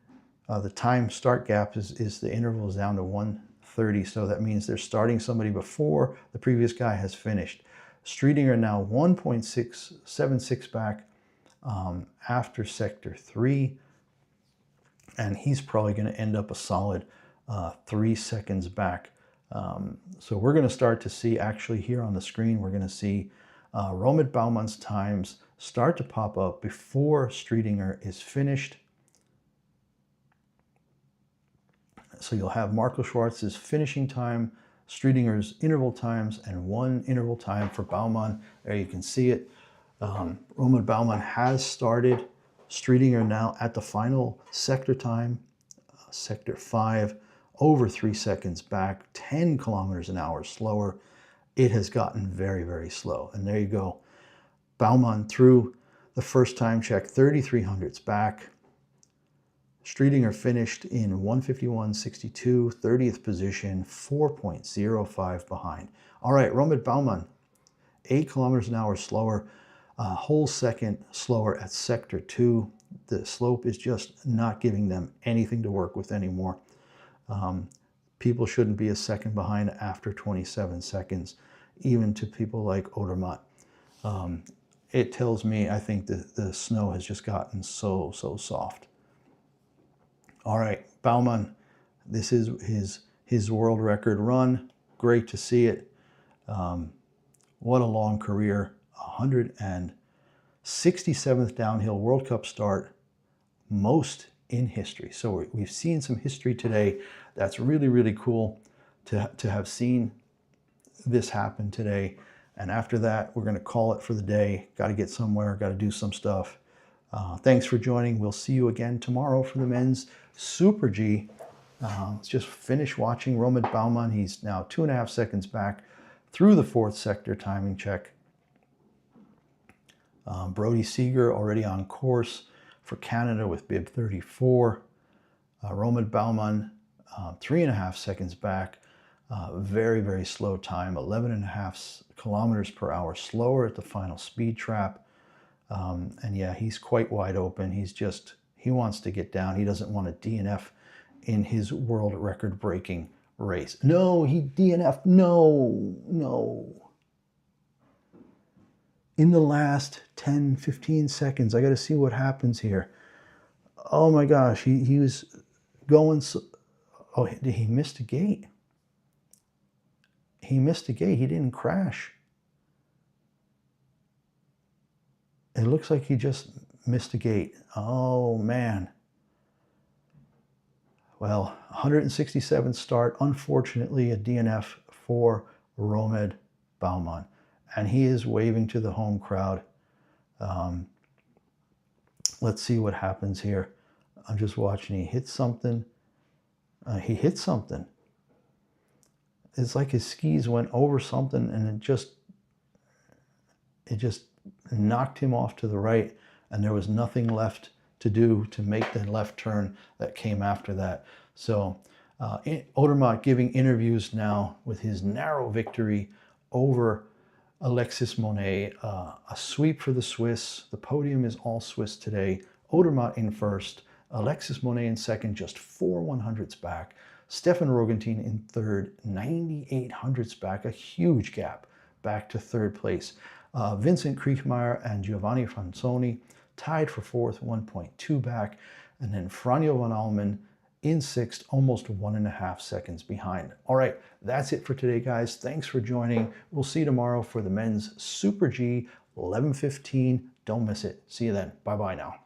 A: the time start gap is the interval is down to 1:30, so that means they're starting somebody before the previous guy has finished. Streetinger now 1.676 back after sector 3, and he's probably going to end up a solid 3 seconds back. So we're going to start to see, actually here on the screen, we're going to see Roman Baumann's times start to pop up before Streetinger is finished. So you'll have Marco Schwartz's finishing time, Streetinger's interval times, and 1 interval time for Baumann. There you can see it. Roman Baumann has started. Streetinger now at the final sector time, sector 5, over 3 seconds back, 10 kilometers an hour slower. It has gotten very, very slow. And there you go. Baumann through the first time check, 33 hundredths back. Streetinger finished in 151.62, 30th position, 4.05 behind. All right, Roman Baumann, 8 kilometers an hour slower, a whole second slower at sector 2. The slope is just not giving them anything to work with anymore. People shouldn't be a second behind after 27 seconds, even to people like Odermatt. It tells me, I think the snow has just gotten so soft. All right, Baumann, this is his world record run. Great to see it. What a long career. 167th downhill World Cup start, most in history. So we've seen some history today. That's really, really cool to have seen this happen today. And after that, we're going to call it for the day. Got to get somewhere, got to do some stuff. Thanks for joining. We'll see you again tomorrow for the men's Super G. Let's just finish watching Roman Baumann. He's now 2.5 seconds back through the 4th sector timing check. Brody Seeger already on course for Canada with bib 34. Roman Baumann 3.5 seconds back. Very, very slow time, 11.5 kilometers per hour slower at the final speed trap. And yeah, he's quite wide open. He wants to get down. He doesn't want a DNF in his world record breaking race. No, he DNF'd. No. In the last 10, 15 seconds, I got to see what happens here. Oh my gosh, he was going so, oh, he missed a gate. He missed a gate. He didn't crash. It looks like he just missed a gate. Oh, man. Well, 167th start. Unfortunately, a DNF for Roman Baumann. And he is waving to the home crowd. Let's see what happens here. I'm just watching. He hit something. He hit something. It's like his skis went over something and it just knocked him off to the right, and there was nothing left to do to make the left turn that came after that. So Odermatt giving interviews now with his narrow victory over Alexis Monet. A sweep for the Swiss. The podium is all Swiss today. Odermatt in first. Alexis Monet in second, just 4 100ths back. Stefan Rogentin in third, 98 hundredths back, a huge gap back to third place. Vincent Kriechmeier and Giovanni Franzoni tied for fourth, 1.2 back. And then Franjo von Allmen in sixth, almost 1.5 seconds behind. All right, that's it for today, guys. Thanks for joining. We'll see you tomorrow for the men's Super G, 11:15. Don't miss it. See you then. Bye-bye now.